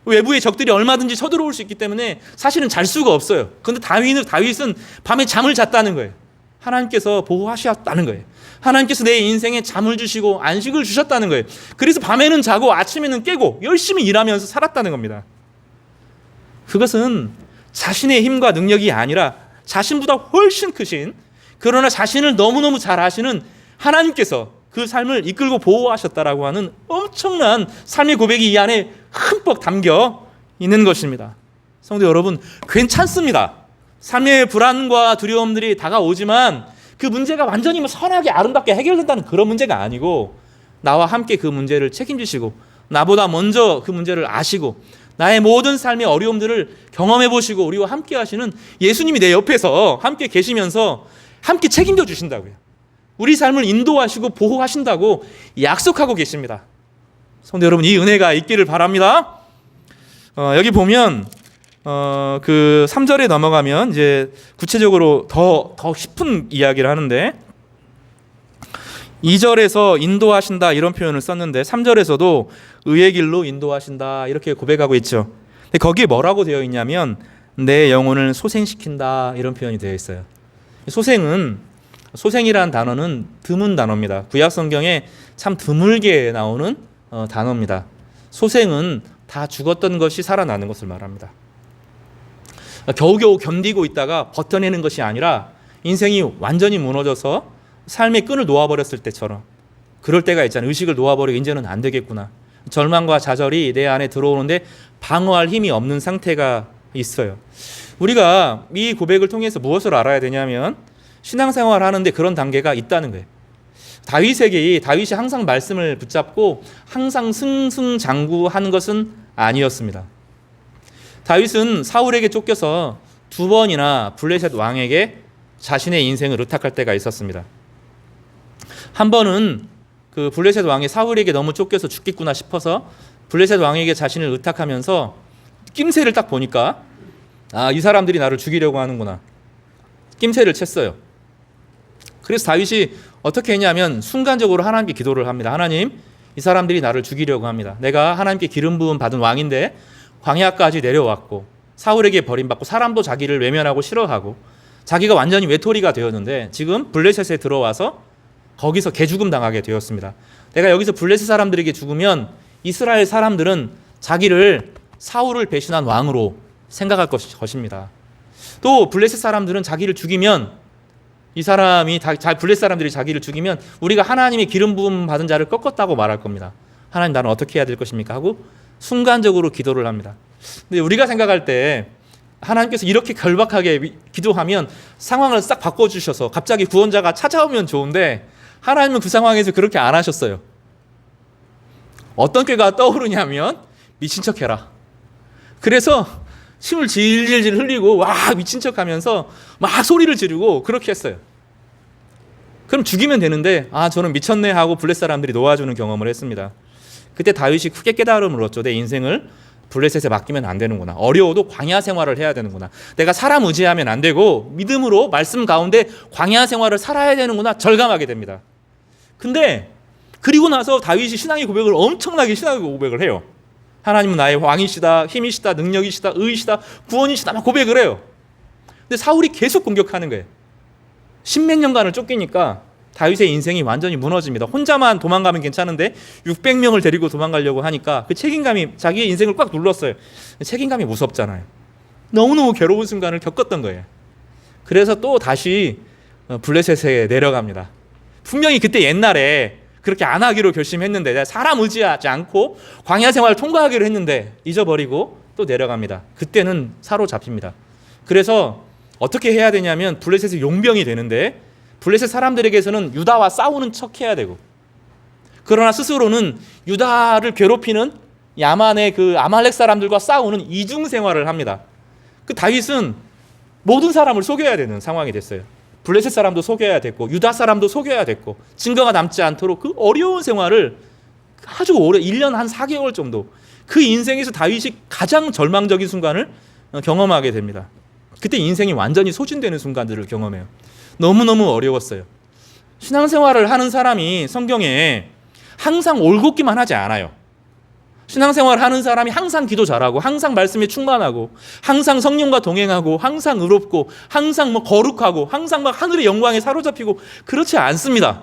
외부의 적들이 얼마든지 쳐들어올 수 있기 때문에 사실은 잘 수가 없어요. 그런데 다윗은 밤에 잠을 잤다는 거예요. 하나님께서 보호하셨다는 거예요. 하나님께서 내 인생에 잠을 주시고 안식을 주셨다는 거예요. 그래서 밤에는 자고 아침에는 깨고 열심히 일하면서 살았다는 겁니다. 그것은 자신의 힘과 능력이 아니라 자신보다 훨씬 크신, 그러나 자신을 너무너무 잘 아시는 하나님께서 그 삶을 이끌고 보호하셨다라고 하는 엄청난 삶의 고백이 이 안에 흠뻑 담겨 있는 것입니다. 성도 여러분, 괜찮습니다. 삶의 불안과 두려움들이 다가오지만 그 문제가 완전히 선하게 아름답게 해결된다는 그런 문제가 아니고, 나와 함께 그 문제를 책임지시고 나보다 먼저 그 문제를 아시고 나의 모든 삶의 어려움들을 경험해 보시고 우리와 함께 하시는 예수님이 내 옆에서 함께 계시면서 함께 책임져 주신다고요. 우리 삶을 인도하시고 보호하신다고 약속하고 계십니다. 성도 여러분, 이 은혜가 있기를 바랍니다. 여기 보면 그 3절에 넘어가면 이제 구체적으로 더 깊은 이야기를 하는데, 2절에서 인도하신다 이런 표현을 썼는데 3절에서도 의의 길로 인도하신다 이렇게 고백하고 있죠. 근데 거기에 뭐라고 되어 있냐면 내 영혼을 소생시킨다 이런 표현이 되어 있어요. 소생이라는 단어는 드문 단어입니다. 구약 성경에 참 드물게 나오는 단어입니다. 소생은 다 죽었던 것이 살아나는 것을 말합니다. 겨우겨우 견디고 있다가 버텨내는 것이 아니라 인생이 완전히 무너져서 삶의 끈을 놓아버렸을 때처럼, 그럴 때가 있잖아요. 의식을 놓아버리고 이제는 안 되겠구나. 절망과 좌절이 내 안에 들어오는데 방어할 힘이 없는 상태가 있어요. 우리가 이 고백을 통해서 무엇을 알아야 되냐면 신앙생활 하는데 그런 단계가 있다는 거예요. 다윗이 항상 말씀을 붙잡고 항상 승승장구하는 것은 아니었습니다. 다윗은 사울에게 쫓겨서 2번이나 블레셋 왕에게 자신의 인생을 의탁할 때가 있었습니다. 한 번은 그 블레셋 왕이 사울에게 너무 쫓겨서 죽겠구나 싶어서 블레셋 왕에게 자신을 의탁하면서 낌새를 딱 보니까 이 사람들이 나를 죽이려고 하는구나. 낌새를 챘어요. 그래서 다윗이 어떻게 했냐면 순간적으로 하나님께 기도를 합니다. 하나님, 이 사람들이 나를 죽이려고 합니다. 내가 하나님께 기름 부음 받은 왕인데 광야까지 내려왔고 사울에게 버림받고 사람도 자기를 외면하고 싫어하고 자기가 완전히 외톨이가 되었는데 지금 블레셋에 들어와서 거기서 개죽음 당하게 되었습니다. 내가 여기서 블레셋 사람들에게 죽으면 이스라엘 사람들은 자기를 사울을 배신한 왕으로 생각할 것입니다. 또 블레셋 사람들은 자기를 죽이면 블레셋 사람들이 자기를 죽이면 우리가 하나님의 기름 부음 받은 자를 꺾었다고 말할 겁니다. 하나님, 나는 어떻게 해야 될 것입니까? 하고 순간적으로 기도를 합니다. 근데 우리가 생각할 때 하나님께서 이렇게 결박하게 기도하면 상황을 싹 바꿔주셔서 갑자기 구원자가 찾아오면 좋은데 하나님은 그 상황에서 그렇게 안 하셨어요. 어떤 꾀가 떠오르냐면 미친 척해라. 그래서 침을 질질 흘리고 와 미친 척하면서 막 소리를 지르고 그렇게 했어요. 그럼 죽이면 되는데 저는 미쳤네 하고 블레셋 사람들이 놓아주는 경험을 했습니다. 그때 다윗이 크게 깨달음을 얻죠. 내 인생을 블레셋에 맡기면 안 되는구나. 어려워도 광야 생활을 해야 되는구나. 내가 사람 의지하면 안 되고 믿음으로 말씀 가운데 광야 생활을 살아야 되는구나. 절감하게 됩니다. 근데 그리고 나서 다윗이 신앙의 고백을 엄청나게 신앙의 고백을 해요. 하나님은 나의 왕이시다, 힘이시다, 능력이시다, 의이시다, 구원이시다 막 고백을 해요. 근데 사울이 계속 공격하는 거예요. 십몇 년간을 쫓기니까 다윗의 인생이 완전히 무너집니다. 혼자만 도망가면 괜찮은데 600명을 데리고 도망가려고 하니까 그 책임감이 자기의 인생을 꽉 눌렀어요. 책임감이 무섭잖아요. 너무너무 괴로운 순간을 겪었던 거예요. 그래서 또 다시 블레셋에 내려갑니다. 분명히 그때 옛날에 그렇게 안 하기로 결심했는데, 사람 의지하지 않고 광야 생활을 통과하기로 했는데 잊어버리고 또 내려갑니다. 그때는 사로잡힙니다. 그래서 어떻게 해야 되냐면 블레셋의 용병이 되는데, 블레셋 사람들에게서는 유다와 싸우는 척 해야 되고, 그러나 스스로는 유다를 괴롭히는 야만의 그 아말렉 사람들과 싸우는 이중 생활을 합니다. 그 다윗은 모든 사람을 속여야 되는 상황이 됐어요. 블레셋 사람도 속여야 됐고 유다 사람도 속여야 됐고 증거가 남지 않도록 그 어려운 생활을 아주 오래 1년 한 4개월 정도, 그 인생에서 다윗이 가장 절망적인 순간을 경험하게 됩니다. 그때 인생이 완전히 소진되는 순간들을 경험해요. 너무너무 어려웠어요. 신앙생활을 하는 사람이 성경에 항상 올곧기만 하지 않아요. 신앙생활을 하는 사람이 항상 기도 잘하고 항상 말씀에 충만하고 항상 성령과 동행하고 항상 의롭고 항상 거룩하고 항상 하늘의 영광에 사로잡히고 그렇지 않습니다.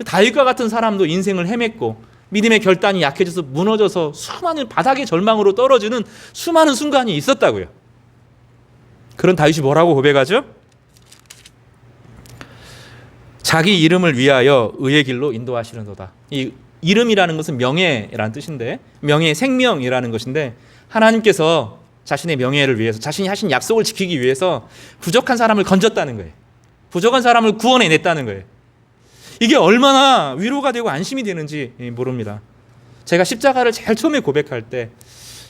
다윗과 같은 사람도 인생을 헤맸고 믿음의 결단이 약해져서 무너져서 수많은 바닥의 절망으로 떨어지는 수많은 순간이 있었다고요. 그런 다윗이 뭐라고 고백하죠? 자기 이름을 위하여 의의 길로 인도하시는도다. 이 이름이라는 것은 명예라는 뜻인데, 명예, 생명이라는 것인데, 하나님께서 자신의 명예를 위해서, 자신이 하신 약속을 지키기 위해서 부족한 사람을 건졌다는 거예요. 부족한 사람을 구원해냈다는 거예요. 이게 얼마나 위로가 되고 안심이 되는지 모릅니다. 제가 십자가를 제일 처음에 고백할 때,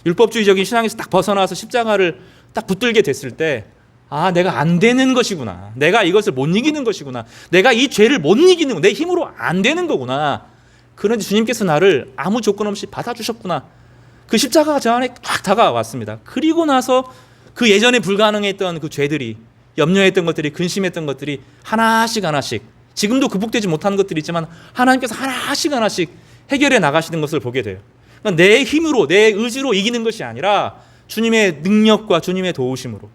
율법주의적인 신앙에서 딱 벗어나서 십자가를 딱 붙들게 됐을 때, 아, 내가 안 되는 것이구나. 내가 이것을 못 이기는 것이구나. 내가 이 죄를 못 이기는, 내 힘으로 안 되는 거구나. 그런데 주님께서 나를 아무 조건 없이 받아주셨구나. 그 십자가가 저 안에 딱 다가왔습니다. 그리고 나서 그 예전에 불가능했던 그 죄들이, 염려했던 것들이, 근심했던 것들이 하나씩 하나씩, 지금도 극복되지 못하는 것들이 있지만 하나님께서 하나씩 하나씩 해결해 나가시는 것을 보게 돼요. 그러니까 내 힘으로, 내 의지로 이기는 것이 아니라 주님의 능력과 주님의 도우심으로,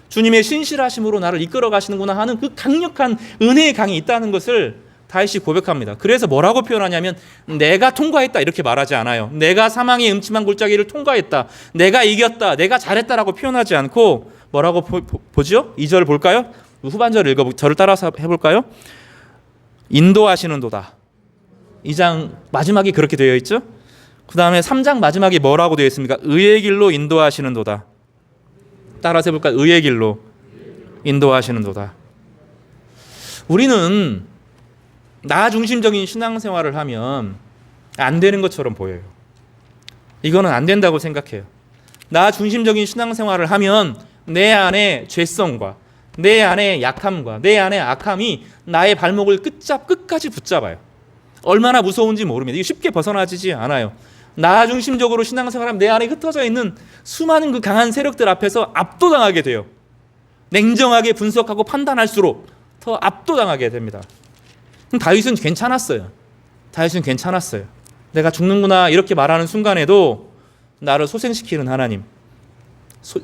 주님의 신실하심으로 나를 이끌어 가시는구나 하는 그 강력한 은혜의 강이 있다는 것을 다윗이 고백합니다. 그래서 뭐라고 표현하냐면, 내가 통과했다 이렇게 말하지 않아요. 내가 사망의 음침한 골짜기를 통과했다, 내가 이겼다, 내가 잘했다라고 표현하지 않고 뭐라고 보죠? 2절 볼까요? 후반절 저를 따라서 해볼까요? 인도하시는도다. 2장 마지막이 그렇게 되어 있죠. 그 다음에 3장 마지막이 뭐라고 되어 있습니까? 의의 길로 인도하시는도다. 따라서 해볼까요? 의의 길로 인도하시는도다. 우리는 나 중심적인 신앙생활을 하면 안 되는 것처럼 보여요. 이거는 안 된다고 생각해요. 나 중심적인 신앙생활을 하면 내 안에 죄성과 내 안에 약함과 내 안에 악함이 나의 발목을 끝까지 붙잡아요. 얼마나 무서운지 모릅니다. 이게 쉽게 벗어나지지 않아요. 나 중심적으로 신앙생활하면 내 안에 흩어져 있는 수많은 그 강한 세력들 앞에서 압도당하게 돼요. 냉정하게 분석하고 판단할수록 더 압도당하게 됩니다. 다윗은 괜찮았어요. 다윗은 괜찮았어요. 내가 죽는구나 이렇게 말하는 순간에도 나를 소생시키는 하나님,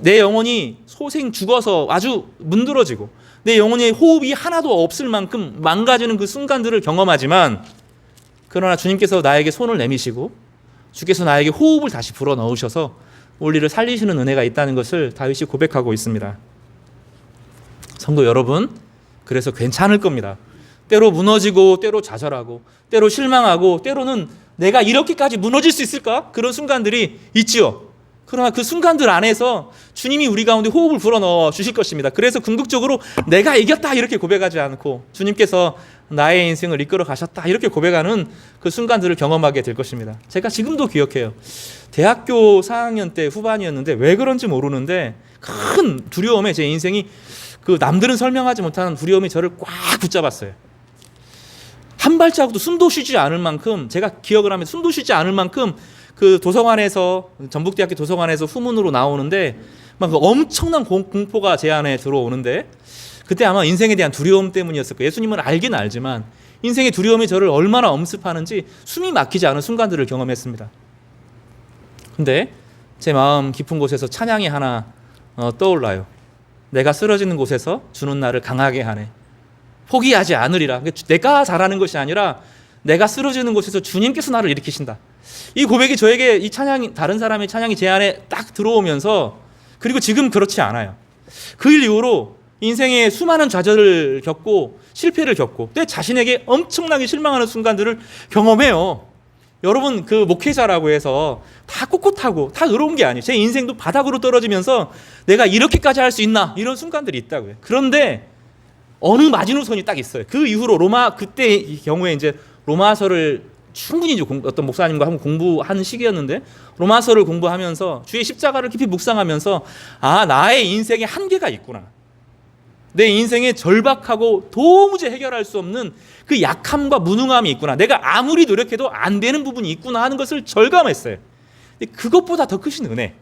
내 영혼이 죽어서 아주 문드러지고 내 영혼의 호흡이 하나도 없을 만큼 망가지는 그 순간들을 경험하지만, 그러나 주님께서 나에게 손을 내미시고 주께서 나에게 호흡을 다시 불어넣으셔서 우리를 살리시는 은혜가 있다는 것을 다윗이 고백하고 있습니다. 성도 여러분, 그래서 괜찮을 겁니다. 때로 무너지고, 때로 좌절하고, 때로 실망하고, 때로는 내가 이렇게까지 무너질 수 있을까? 그런 순간들이 있지요. 그러나 그 순간들 안에서 주님이 우리 가운데 호흡을 불어넣어 주실 것입니다. 그래서 궁극적으로 내가 이겼다 이렇게 고백하지 않고 주님께서 나의 인생을 이끌어 가셨다 이렇게 고백하는 그 순간들을 경험하게 될 것입니다. 제가 지금도 기억해요. 대학교 4학년 때 후반이었는데 왜 그런지 모르는데 큰 두려움에 제 인생이, 그 남들은 설명하지 못하는 두려움이 저를 꽉 붙잡았어요. 한 발자국도 숨도 쉬지 않을 만큼, 제가 기억을 하면 숨도 쉬지 않을 만큼 그 도서관에서, 전북대학교 도서관에서 후문으로 나오는데 막 엄청난 공포가 제 안에 들어오는데, 그때 아마 인생에 대한 두려움 때문이었을 거예요. 예수님은 알긴 알지만 인생의 두려움이 저를 얼마나 엄습하는지 숨이 막히지 않은 순간들을 경험했습니다. 근데 제 마음 깊은 곳에서 찬양이 하나 떠올라요. 내가 쓰러지는 곳에서 주는 나를 강하게 하네. 포기하지 않으리라. 내가 잘하는 것이 아니라 내가 쓰러지는 곳에서 주님께서 나를 일으키신다. 이 고백이 저에게, 이 찬양이, 다른 사람의 찬양이 제 안에 딱 들어오면서, 그리고 지금 그렇지 않아요. 그 일 이후로 인생에 수많은 좌절을 겪고 실패를 겪고 내 자신에게 엄청나게 실망하는 순간들을 경험해요. 여러분, 그 목회자라고 해서 다 꿋꿋하고 다 의로운 게 아니에요. 제 인생도 바닥으로 떨어지면서 내가 이렇게까지 할 수 있나 이런 순간들이 있다고요. 그런데 어느 마지노선이 딱 있어요. 그 이후로 그때 이 경우에 이제 로마서를 충분히 이제 어떤 목사님과 한번 공부한 시기였는데, 로마서를 공부하면서 주의 십자가를 깊이 묵상하면서, 아, 나의 인생에 한계가 있구나. 내 인생에 절박하고 도무지 해결할 수 없는 그 약함과 무능함이 있구나. 내가 아무리 노력해도 안 되는 부분이 있구나 하는 것을 절감했어요. 근데 그것보다 더 크신 은혜,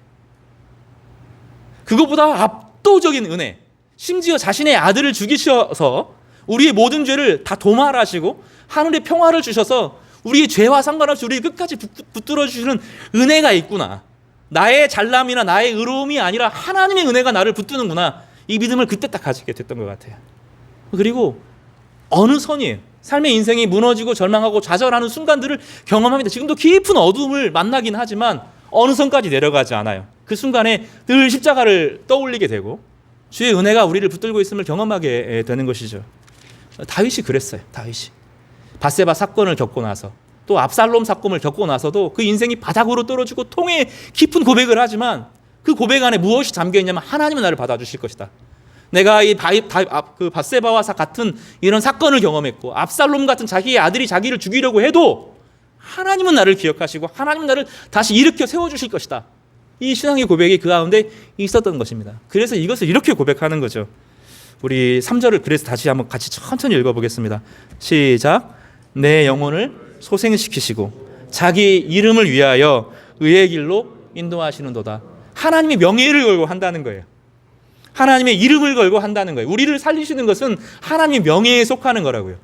그것보다 압도적인 은혜, 심지어 자신의 아들을 죽이셔서 우리의 모든 죄를 다 도말하시고 하늘의 평화를 주셔서 우리의 죄와 상관없이 우리를 끝까지 붙들어 주시는 은혜가 있구나. 나의 잘남이나 나의 의로움이 아니라 하나님의 은혜가 나를 붙드는구나. 이 믿음을 그때 딱 가지게 됐던 것 같아요. 그리고 어느 선이에요. 삶의 인생이 무너지고 절망하고 좌절하는 순간들을 경험합니다. 지금도 깊은 어둠을 만나긴 하지만 어느 선까지 내려가지 않아요. 그 순간에 늘 십자가를 떠올리게 되고 주의 은혜가 우리를 붙들고 있음을 경험하게 되는 것이죠. 다윗이 그랬어요. 다윗이 밧세바 사건을 겪고 나서 또 압살롬 사건을 겪고 나서도 그 인생이 바닥으로 떨어지고 통에 깊은 고백을 하지만 그 고백 안에 무엇이 잠겨 있냐면 하나님은 나를 받아주실 것이다. 내가 그 밧세바와 같은 이런 사건을 경험했고 압살롬 같은 자기의 아들이 자기를 죽이려고 해도 하나님은 나를 기억하시고 하나님은 나를 다시 일으켜 세워주실 것이다. 이 신앙의 고백이 그 가운데 있었던 것입니다. 그래서 이것을 이렇게 고백하는 거죠. 우리 3절을 그래서 다시 한번 같이 천천히 읽어보겠습니다. 시작. 내 영혼을 소생시키시고 자기 이름을 위하여 의의 길로 인도하시는도다. 하나님의 명예를 걸고 한다는 거예요. 하나님의 이름을 걸고 한다는 거예요. 우리를 살리시는 것은 하나님의 명예에 속하는 거라고요.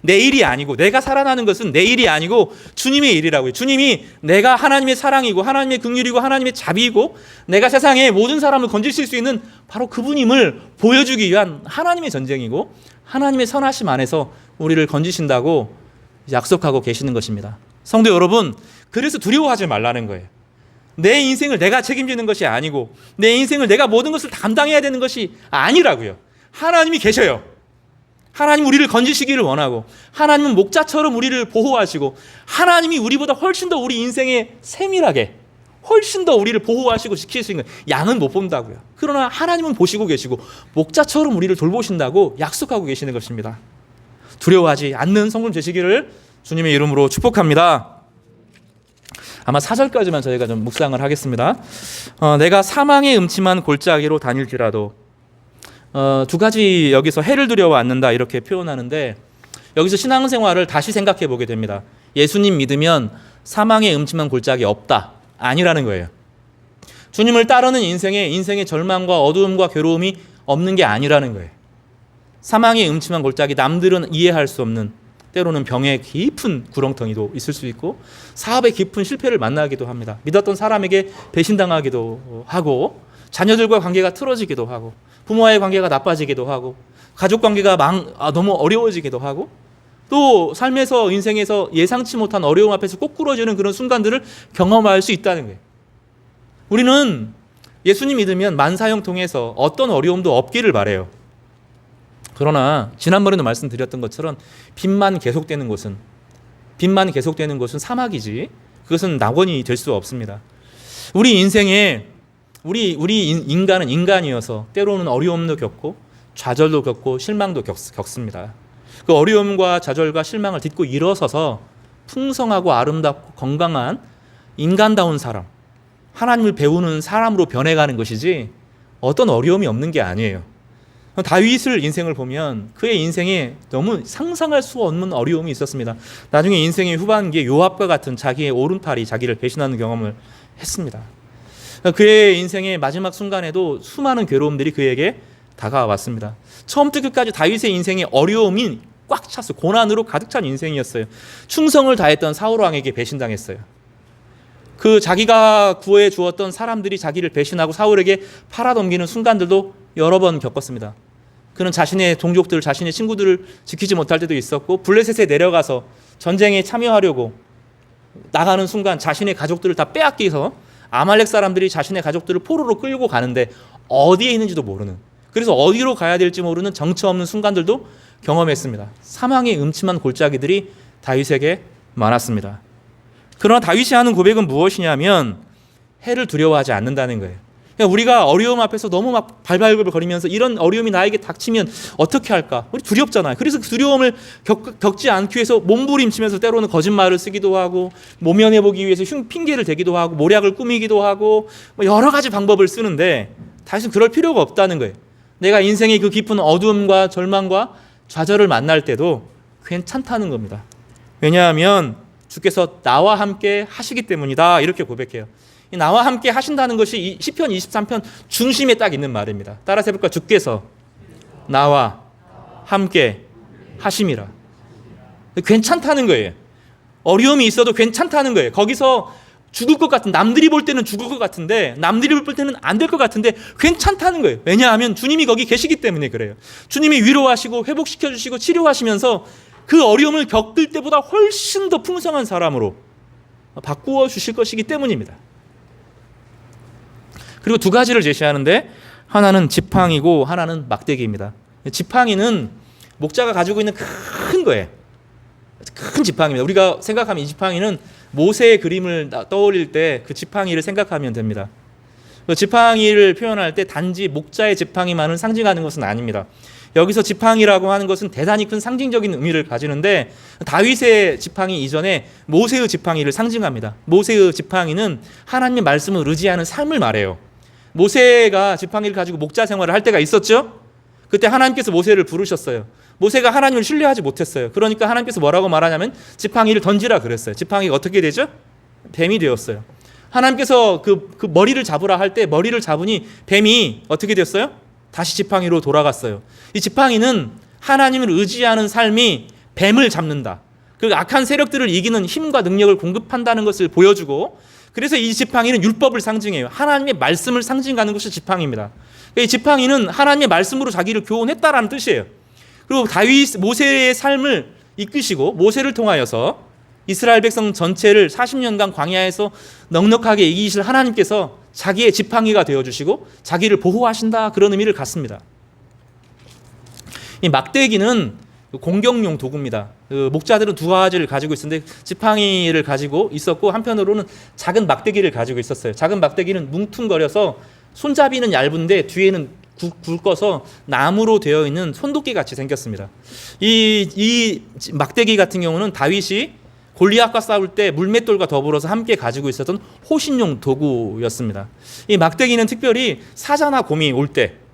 내 일이 아니고, 내가 살아나는 것은 내 일이 아니고 주님의 일이라고요. 주님이 내가 하나님의 사랑이고 하나님의 긍휼이고 하나님의 자비이고 내가 세상에 모든 사람을 건지실 수 있는 바로 그분임을 보여주기 위한 하나님의 전쟁이고 하나님의 선하심 안에서 우리를 건지신다고 약속하고 계시는 것입니다. 성도 여러분, 그래서 두려워하지 말라는 거예요. 내 인생을 내가 책임지는 것이 아니고 내 인생을 내가 모든 것을 담당해야 되는 것이 아니라고요. 하나님이 계셔요. 하나님 우리를 건지시기를 원하고 하나님은 목자처럼 우리를 보호하시고 하나님이 우리보다 훨씬 더 우리 인생에 세밀하게 훨씬 더 우리를 보호하시고 지키시는 거예요. 양은 못 본다고요. 그러나 하나님은 보시고 계시고 목자처럼 우리를 돌보신다고 약속하고 계시는 것입니다. 두려워하지 않는 성품 되시기를 주님의 이름으로 축복합니다. 아마 4절까지만 저희가 좀 묵상을 하겠습니다. 내가 사망의 음침한 골짜기로 다닐지라도, 두 가지 여기서 해를 두려워 않는다 이렇게 표현하는데 여기서 신앙생활을 다시 생각해 보게 됩니다. 예수님 믿으면 사망의 음침한 골짜기 없다, 아니라는 거예요. 주님을 따르는 인생의 절망과 어두움과 괴로움이 없는 게 아니라는 거예요. 사망의 음침한 골짜기, 남들은 이해할 수 없는 때로는 병의 깊은 구렁텅이도 있을 수 있고 사업의 깊은 실패를 만나기도 합니다. 믿었던 사람에게 배신당하기도 하고 자녀들과 관계가 틀어지기도 하고 부모와의 관계가 나빠지기도 하고 가족 관계가 너무 어려워지기도 하고 또 삶에서 인생에서 예상치 못한 어려움 앞에서 꼬꾸러지는 그런 순간들을 경험할 수 있다는 거예요. 우리는 예수님 믿으면 만사형 통해서 어떤 어려움도 없기를 바라요. 그러나 지난번에도 말씀드렸던 것처럼 빚만 계속되는 곳은 사막이지 그것은 낙원이 될 수 없습니다. 우리 인생에 우리 인간은 인간이어서 때로는 어려움도 겪고 좌절도 겪고 실망도 겪습니다. 그 어려움과 좌절과 실망을 딛고 일어서서 풍성하고 아름답고 건강한 인간다운 사람, 하나님을 배우는 사람으로 변해가는 것이지 어떤 어려움이 없는 게 아니에요. 다윗을 인생을 보면 그의 인생에 너무 상상할 수 없는 어려움이 있었습니다. 나중에 인생의 후반기에 요압과 같은 자기의 오른팔이 자기를 배신하는 경험을 했습니다. 그의 인생의 마지막 순간에도 수많은 괴로움들이 그에게 다가왔습니다. 처음부터 끝까지 다윗의 인생의 어려움이 꽉 찼어요. 고난으로 가득 찬 인생이었어요. 충성을 다했던 사울 왕에게 배신당했어요. 그 자기가 구해 주었던 사람들이 자기를 배신하고 사울에게 팔아넘기는 순간들도 여러 번 겪었습니다. 그는 자신의 동족들, 자신의 친구들을 지키지 못할 때도 있었고 블레셋에 내려가서 전쟁에 참여하려고 나가는 순간 자신의 가족들을 다 빼앗기서 아말렉 사람들이 자신의 가족들을 포로로 끌고 가는데 어디에 있는지도 모르는, 그래서 어디로 가야 될지 모르는 정처 없는 순간들도 경험했습니다. 사망의 음침한 골짜기들이 다윗에게 많았습니다. 그러나 다윗이 하는 고백은 무엇이냐면 해를 두려워하지 않는다는 거예요. 그러니까 우리가 어려움 앞에서 너무 막 발발거리면서 이런 어려움이 나에게 닥치면 어떻게 할까? 우리 두렵잖아요. 그래서 그 두려움을 겪지 않기 위해서 몸부림치면서 때로는 거짓말을 쓰기도 하고 모면해보기 위해서 핑계를 대기도 하고 모략을 꾸미기도 하고 여러 가지 방법을 쓰는데 다시는 그럴 필요가 없다는 거예요. 내가 인생의 그 깊은 어두움과 절망과 좌절을 만날 때도 괜찮다는 겁니다. 왜냐하면 주께서 나와 함께 하시기 때문이다, 이렇게 고백해요. 나와 함께 하신다는 것이 시편 23편 중심에 딱 있는 말입니다. 따라서 해볼까? 주께서 나와 함께 하심이라. 괜찮다는 거예요. 어려움이 있어도 괜찮다는 거예요. 거기서 죽을 것 같은, 남들이 볼 때는 죽을 것 같은데 남들이 볼 때는 안 될 것 같은데 괜찮다는 거예요. 왜냐하면 주님이 거기 계시기 때문에 그래요. 주님이 위로하시고 회복시켜주시고 치료하시면서 그 어려움을 겪을 때보다 훨씬 더 풍성한 사람으로 바꾸어 주실 것이기 때문입니다. 그리고 두 가지를 제시하는데 하나는 지팡이고 하나는 막대기입니다. 지팡이는 목자가 가지고 있는 큰 거예요. 큰 지팡이입니다. 우리가 생각하면 이 지팡이는 모세의 그림을 떠올릴 때 그 지팡이를 생각하면 됩니다. 그 지팡이를 표현할 때 단지 목자의 지팡이만을 상징하는 것은 아닙니다. 여기서 지팡이라고 하는 것은 대단히 큰 상징적인 의미를 가지는데 다윗의 지팡이 이전에 모세의 지팡이를 상징합니다. 모세의 지팡이는 하나님의 말씀을 의지하는 삶을 말해요. 모세가 지팡이를 가지고 목자 생활을 할 때가 있었죠. 그때 하나님께서 모세를 부르셨어요. 모세가 하나님을 신뢰하지 못했어요. 그러니까 하나님께서 뭐라고 말하냐면 지팡이를 던지라 그랬어요. 지팡이가 어떻게 되죠? 뱀이 되었어요. 하나님께서 그 머리를 잡으라 할 때 머리를 잡으니 뱀이 어떻게 됐어요? 다시 지팡이로 돌아갔어요. 이 지팡이는 하나님을 의지하는 삶이 뱀을 잡는다. 그 악한 세력들을 이기는 힘과 능력을 공급한다는 것을 보여주고, 그래서 이 지팡이는 율법을 상징해요. 하나님의 말씀을 상징하는 것이 지팡이입니다. 이 지팡이는 하나님의 말씀으로 자기를 교훈했다라는 뜻이에요. 그리고 모세의 삶을 이끄시고 모세를 통하여서 이스라엘 백성 전체를 40년간 광야에서 넉넉하게 이기실 하나님께서 자기의 지팡이가 되어주시고 자기를 보호하신다, 그런 의미를 갖습니다. 이 막대기는 공격용 도구입니다. 목자들은 두 가지를 가지고 있었는데 지팡이를 가지고 있었고 한편으로는 작은 막대기를 가지고 있었어요. 작은 막대기는 뭉퉁거려서 손잡이는 얇은데 뒤에는 굵어서 나무로 되어 있는 손도끼 같이 생겼습니다. 이 막대기 같은 경우는 다윗이 골리앗과 싸울 때 물맷돌과 더불어서 함께 가지고 있었던 호신용 도구였습니다. 이 막대기는 특별히 사자나 곰이 올 때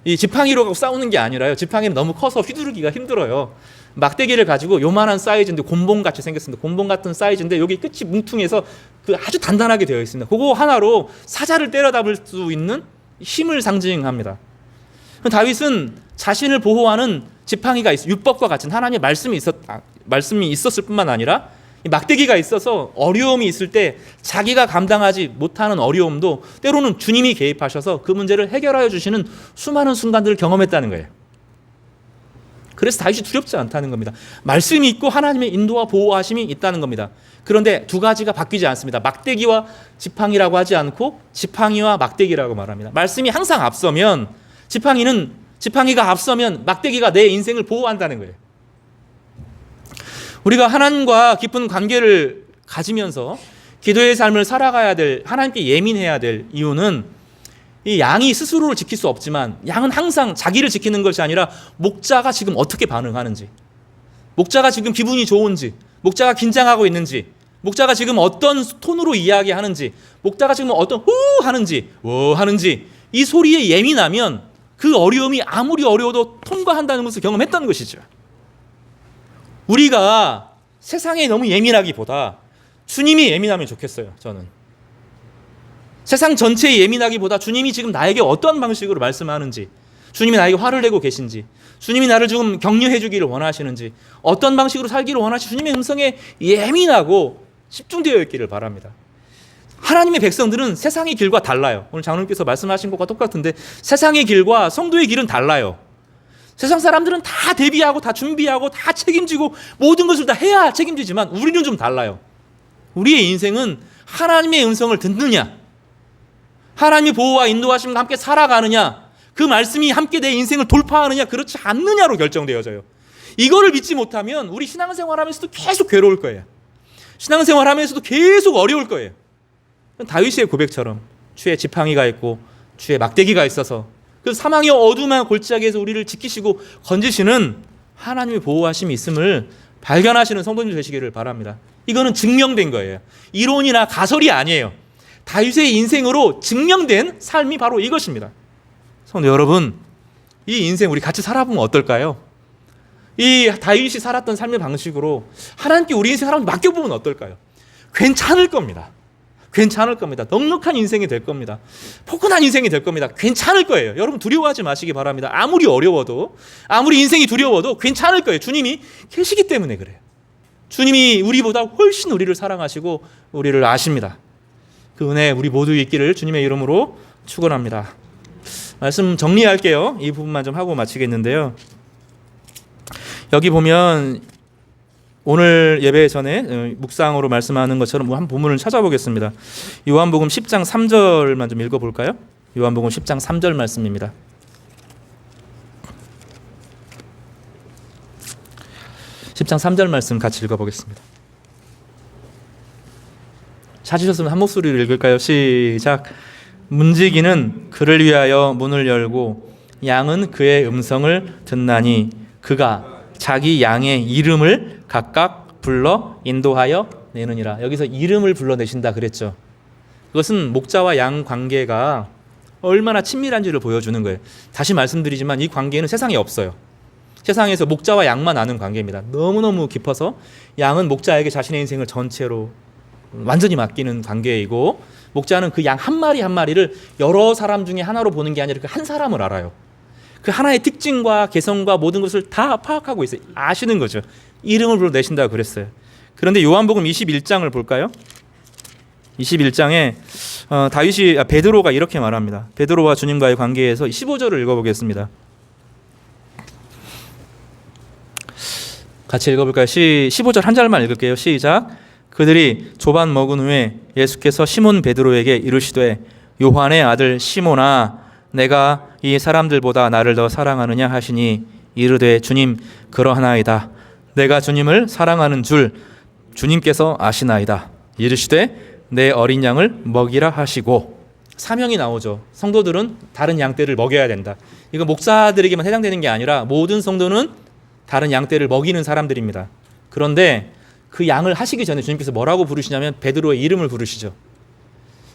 이 지팡이로 싸우는 게 아니라요. 지팡이는 너무 커서 휘두르기가 힘들어요. 막대기를 가지고 요만한 사이즈인데 곰봉같이 생겼습니다. 곰봉 같은 사이즈인데 여기 끝이 뭉퉁해서 아주 단단하게 되어 있습니다. 그거 하나로 사자를 때려잡을 수 있는 힘을 상징합니다. 다윗은 자신을 보호하는 지팡이가 있어, 율법과 같은 하나님의 말씀이 있었을 뿐만 아니라 이 막대기가 있어서 어려움이 있을 때 자기가 감당하지 못하는 어려움도 때로는 주님이 개입하셔서 그 문제를 해결하여 주시는 수많은 순간들을 경험했다는 거예요. 그래서 다윗이 두렵지 않다는 겁니다. 말씀이 있고 하나님의 인도와 보호하심이 있다는 겁니다. 그런데 두 가지가 바뀌지 않습니다. 막대기와 지팡이라고 하지 않고 지팡이와 막대기라고 말합니다. 말씀이 항상 앞서면 지팡이가 앞서면 막대기가 내 인생을 보호한다는 거예요. 우리가 하나님과 깊은 관계를 가지면서 기도의 삶을 살아가야 될, 하나님께 예민해야 될 이유는 이 양이 스스로를 지킬 수 없지만 양은 항상 자기를 지키는 것이 아니라 목자가 지금 어떻게 반응하는지, 목자가 지금 기분이 좋은지, 목자가 긴장하고 있는지, 목자가 지금 어떤 톤으로 이야기하는지, 목자가 지금 어떤 후 하는지 워 하는지, 이 소리에 예민하면 그 어려움이 아무리 어려워도 통과한다는 것을 경험했다는 것이죠. 우리가 세상에 너무 예민하기보다 주님이 예민하면 좋겠어요. 저는 세상 전체에 예민하기보다 주님이 지금 나에게 어떤 방식으로 말씀하는지, 주님이 나에게 화를 내고 계신지, 주님이 나를 좀 격려해 주기를 원하시는지, 어떤 방식으로 살기를 원하시, 주님의 음성에 예민하고 집중되어 있기를 바랍니다. 하나님의 백성들은 세상의 길과 달라요. 오늘 장로님께서 말씀하신 것과 똑같은데 세상의 길과 성도의 길은 달라요. 세상 사람들은 다 대비하고 다 준비하고 다 책임지고 모든 것을 다 해야 책임지지만 우리는 좀 달라요. 우리의 인생은 하나님의 음성을 듣느냐, 하나님의 보호와 인도하심과 함께 살아가느냐, 그 말씀이 함께 내 인생을 돌파하느냐, 그렇지 않느냐로 결정되어져요. 이거를 믿지 못하면 우리 신앙생활하면서도 계속 괴로울 거예요. 신앙생활하면서도 계속 어려울 거예요. 다윗의 고백처럼 주의 지팡이가 있고 주의 막대기가 있어서 그 사망의 어두움한 골짜기에서 우리를 지키시고 건지시는 하나님의 보호하심이 있음을 발견하시는 성도님 되시기를 바랍니다. 이거는 증명된 거예요. 이론이나 가설이 아니에요. 다윗의 인생으로 증명된 삶이 바로 이것입니다. 성도 여러분, 이 인생 우리 같이 살아보면 어떨까요? 이 다윗이 살았던 삶의 방식으로 하나님께 우리 인생 하나님 맡겨보면 어떨까요? 괜찮을 겁니다. 괜찮을 겁니다. 넉넉한 인생이 될 겁니다. 포근한 인생이 될 겁니다. 괜찮을 거예요. 여러분 두려워하지 마시기 바랍니다. 아무리 어려워도, 아무리 인생이 두려워도 괜찮을 거예요. 주님이 계시기 때문에 그래요. 주님이 우리보다 훨씬 우리를 사랑하시고 우리를 아십니다. 그 은혜 우리 모두 있기를 주님의 이름으로 축원합니다. 말씀 정리할게요. 이 부분만 좀 하고 마치겠는데요. 여기 보면 오늘 예배 전에 묵상으로 말씀하는 것처럼 한 본문을 찾아보겠습니다. 요한복음 10장 3절만 좀 읽어볼까요? 요한복음 10장 3절 말씀입니다. 10장 3절 말씀 같이 읽어보겠습니다. 찾으셨으면 한 목소리로 읽을까요? 시작. 문지기는 그를 위하여 문을 열고 양은 그의 음성을 듣나니 그가 자기 양의 이름을 각각 불러 인도하여 내느니라. 여기서 이름을 불러내신다 그랬죠. 그것은 목자와 양 관계가 얼마나 친밀한지를 보여주는 거예요. 다시 말씀드리지만 이 관계는 세상에 없어요. 세상에서 목자와 양만 아는 관계입니다. 너무너무 깊어서 양은 목자에게 자신의 인생을 전체로 완전히 맡기는 관계이고, 목자는 그 양 한 마리 한 마리를 여러 사람 중에 하나로 보는 게 아니라 그 한 사람을 알아요. 그 하나의 특징과 개성과 모든 것을 다 파악하고 있어요. 아시는 거죠. 이름을 불러내신다고 그랬어요. 그런데 요한복음 21장을 볼까요? 21장에 베드로가 이렇게 말합니다. 베드로와 주님과의 관계에서 15절을 읽어보겠습니다. 같이 읽어볼까요? 15절 한 절만 읽을게요. 시작. 그들이 조반 먹은 후에 예수께서 시몬 베드로에게 이르시되 요한의 아들 시몬아 내가 이 사람들보다 나를 더 사랑하느냐 하시니 이르되 주님 그러하나이다. 내가 주님을 사랑하는 줄 주님께서 아시나이다. 이르시되 내 어린 양을 먹이라 하시고. 사명이 나오죠. 성도들은 다른 양떼를 먹여야 된다. 이거 목사들에게만 해당되는 게 아니라 모든 성도는 다른 양떼를 먹이는 사람들입니다. 그런데 그 양을 하시기 전에 주님께서 뭐라고 부르시냐면 베드로의 이름을 부르시죠.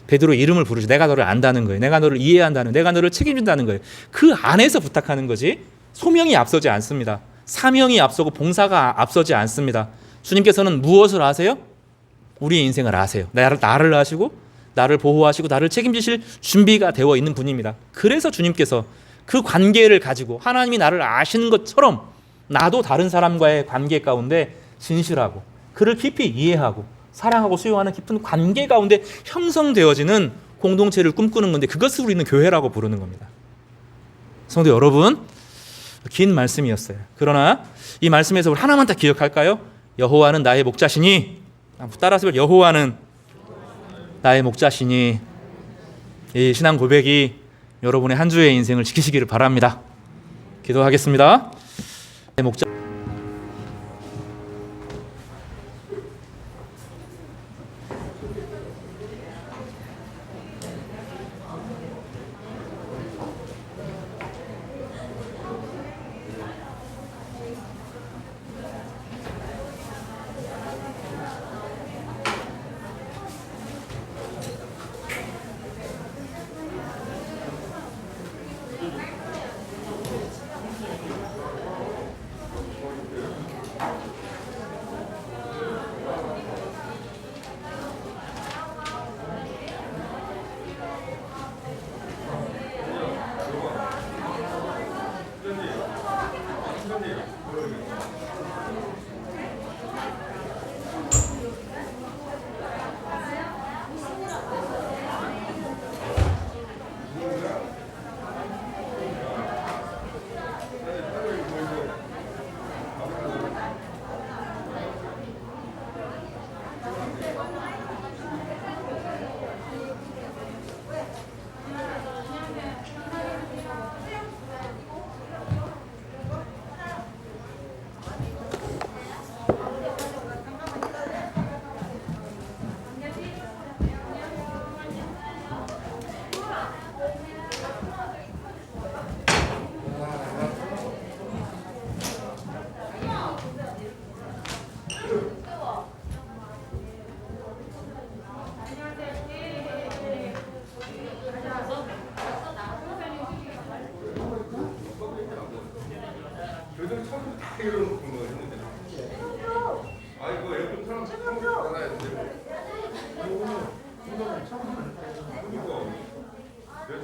베드로의 이름을 부르시죠. 내가 너를 안다는 거예요. 내가 너를 이해한다는, 내가 너를 책임진다는 거예요. 그 안에서 부탁하는 거지 소명이 앞서지 않습니다. 사명이 앞서고 봉사가 앞서지 않습니다. 주님께서는 무엇을 아세요? 우리의 인생을 아세요. 나를 아시고 나를 보호하시고 나를 책임지실 준비가 되어 있는 분입니다. 그래서 주님께서 그 관계를 가지고 하나님이 나를 아시는 것처럼 나도 다른 사람과의 관계 가운데 진실하고 그를 깊이 이해하고 사랑하고 수용하는 깊은 관계 가운데 형성되어지는 공동체를 꿈꾸는 건데 그것을 우리는 교회라고 부르는 겁니다. 성도 여러분, 긴 말씀이었어요. 그러나 이 말씀에서 우리 하나만 딱 기억할까요? 여호와는 나의 목자시니, 따라서 여호와는 나의 목자시니. 이 신앙 고백이 여러분의 한 주의 인생을 지키시기를 바랍니다. 기도하겠습니다. 목자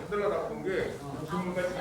내가 나쁜 게 무슨 문까지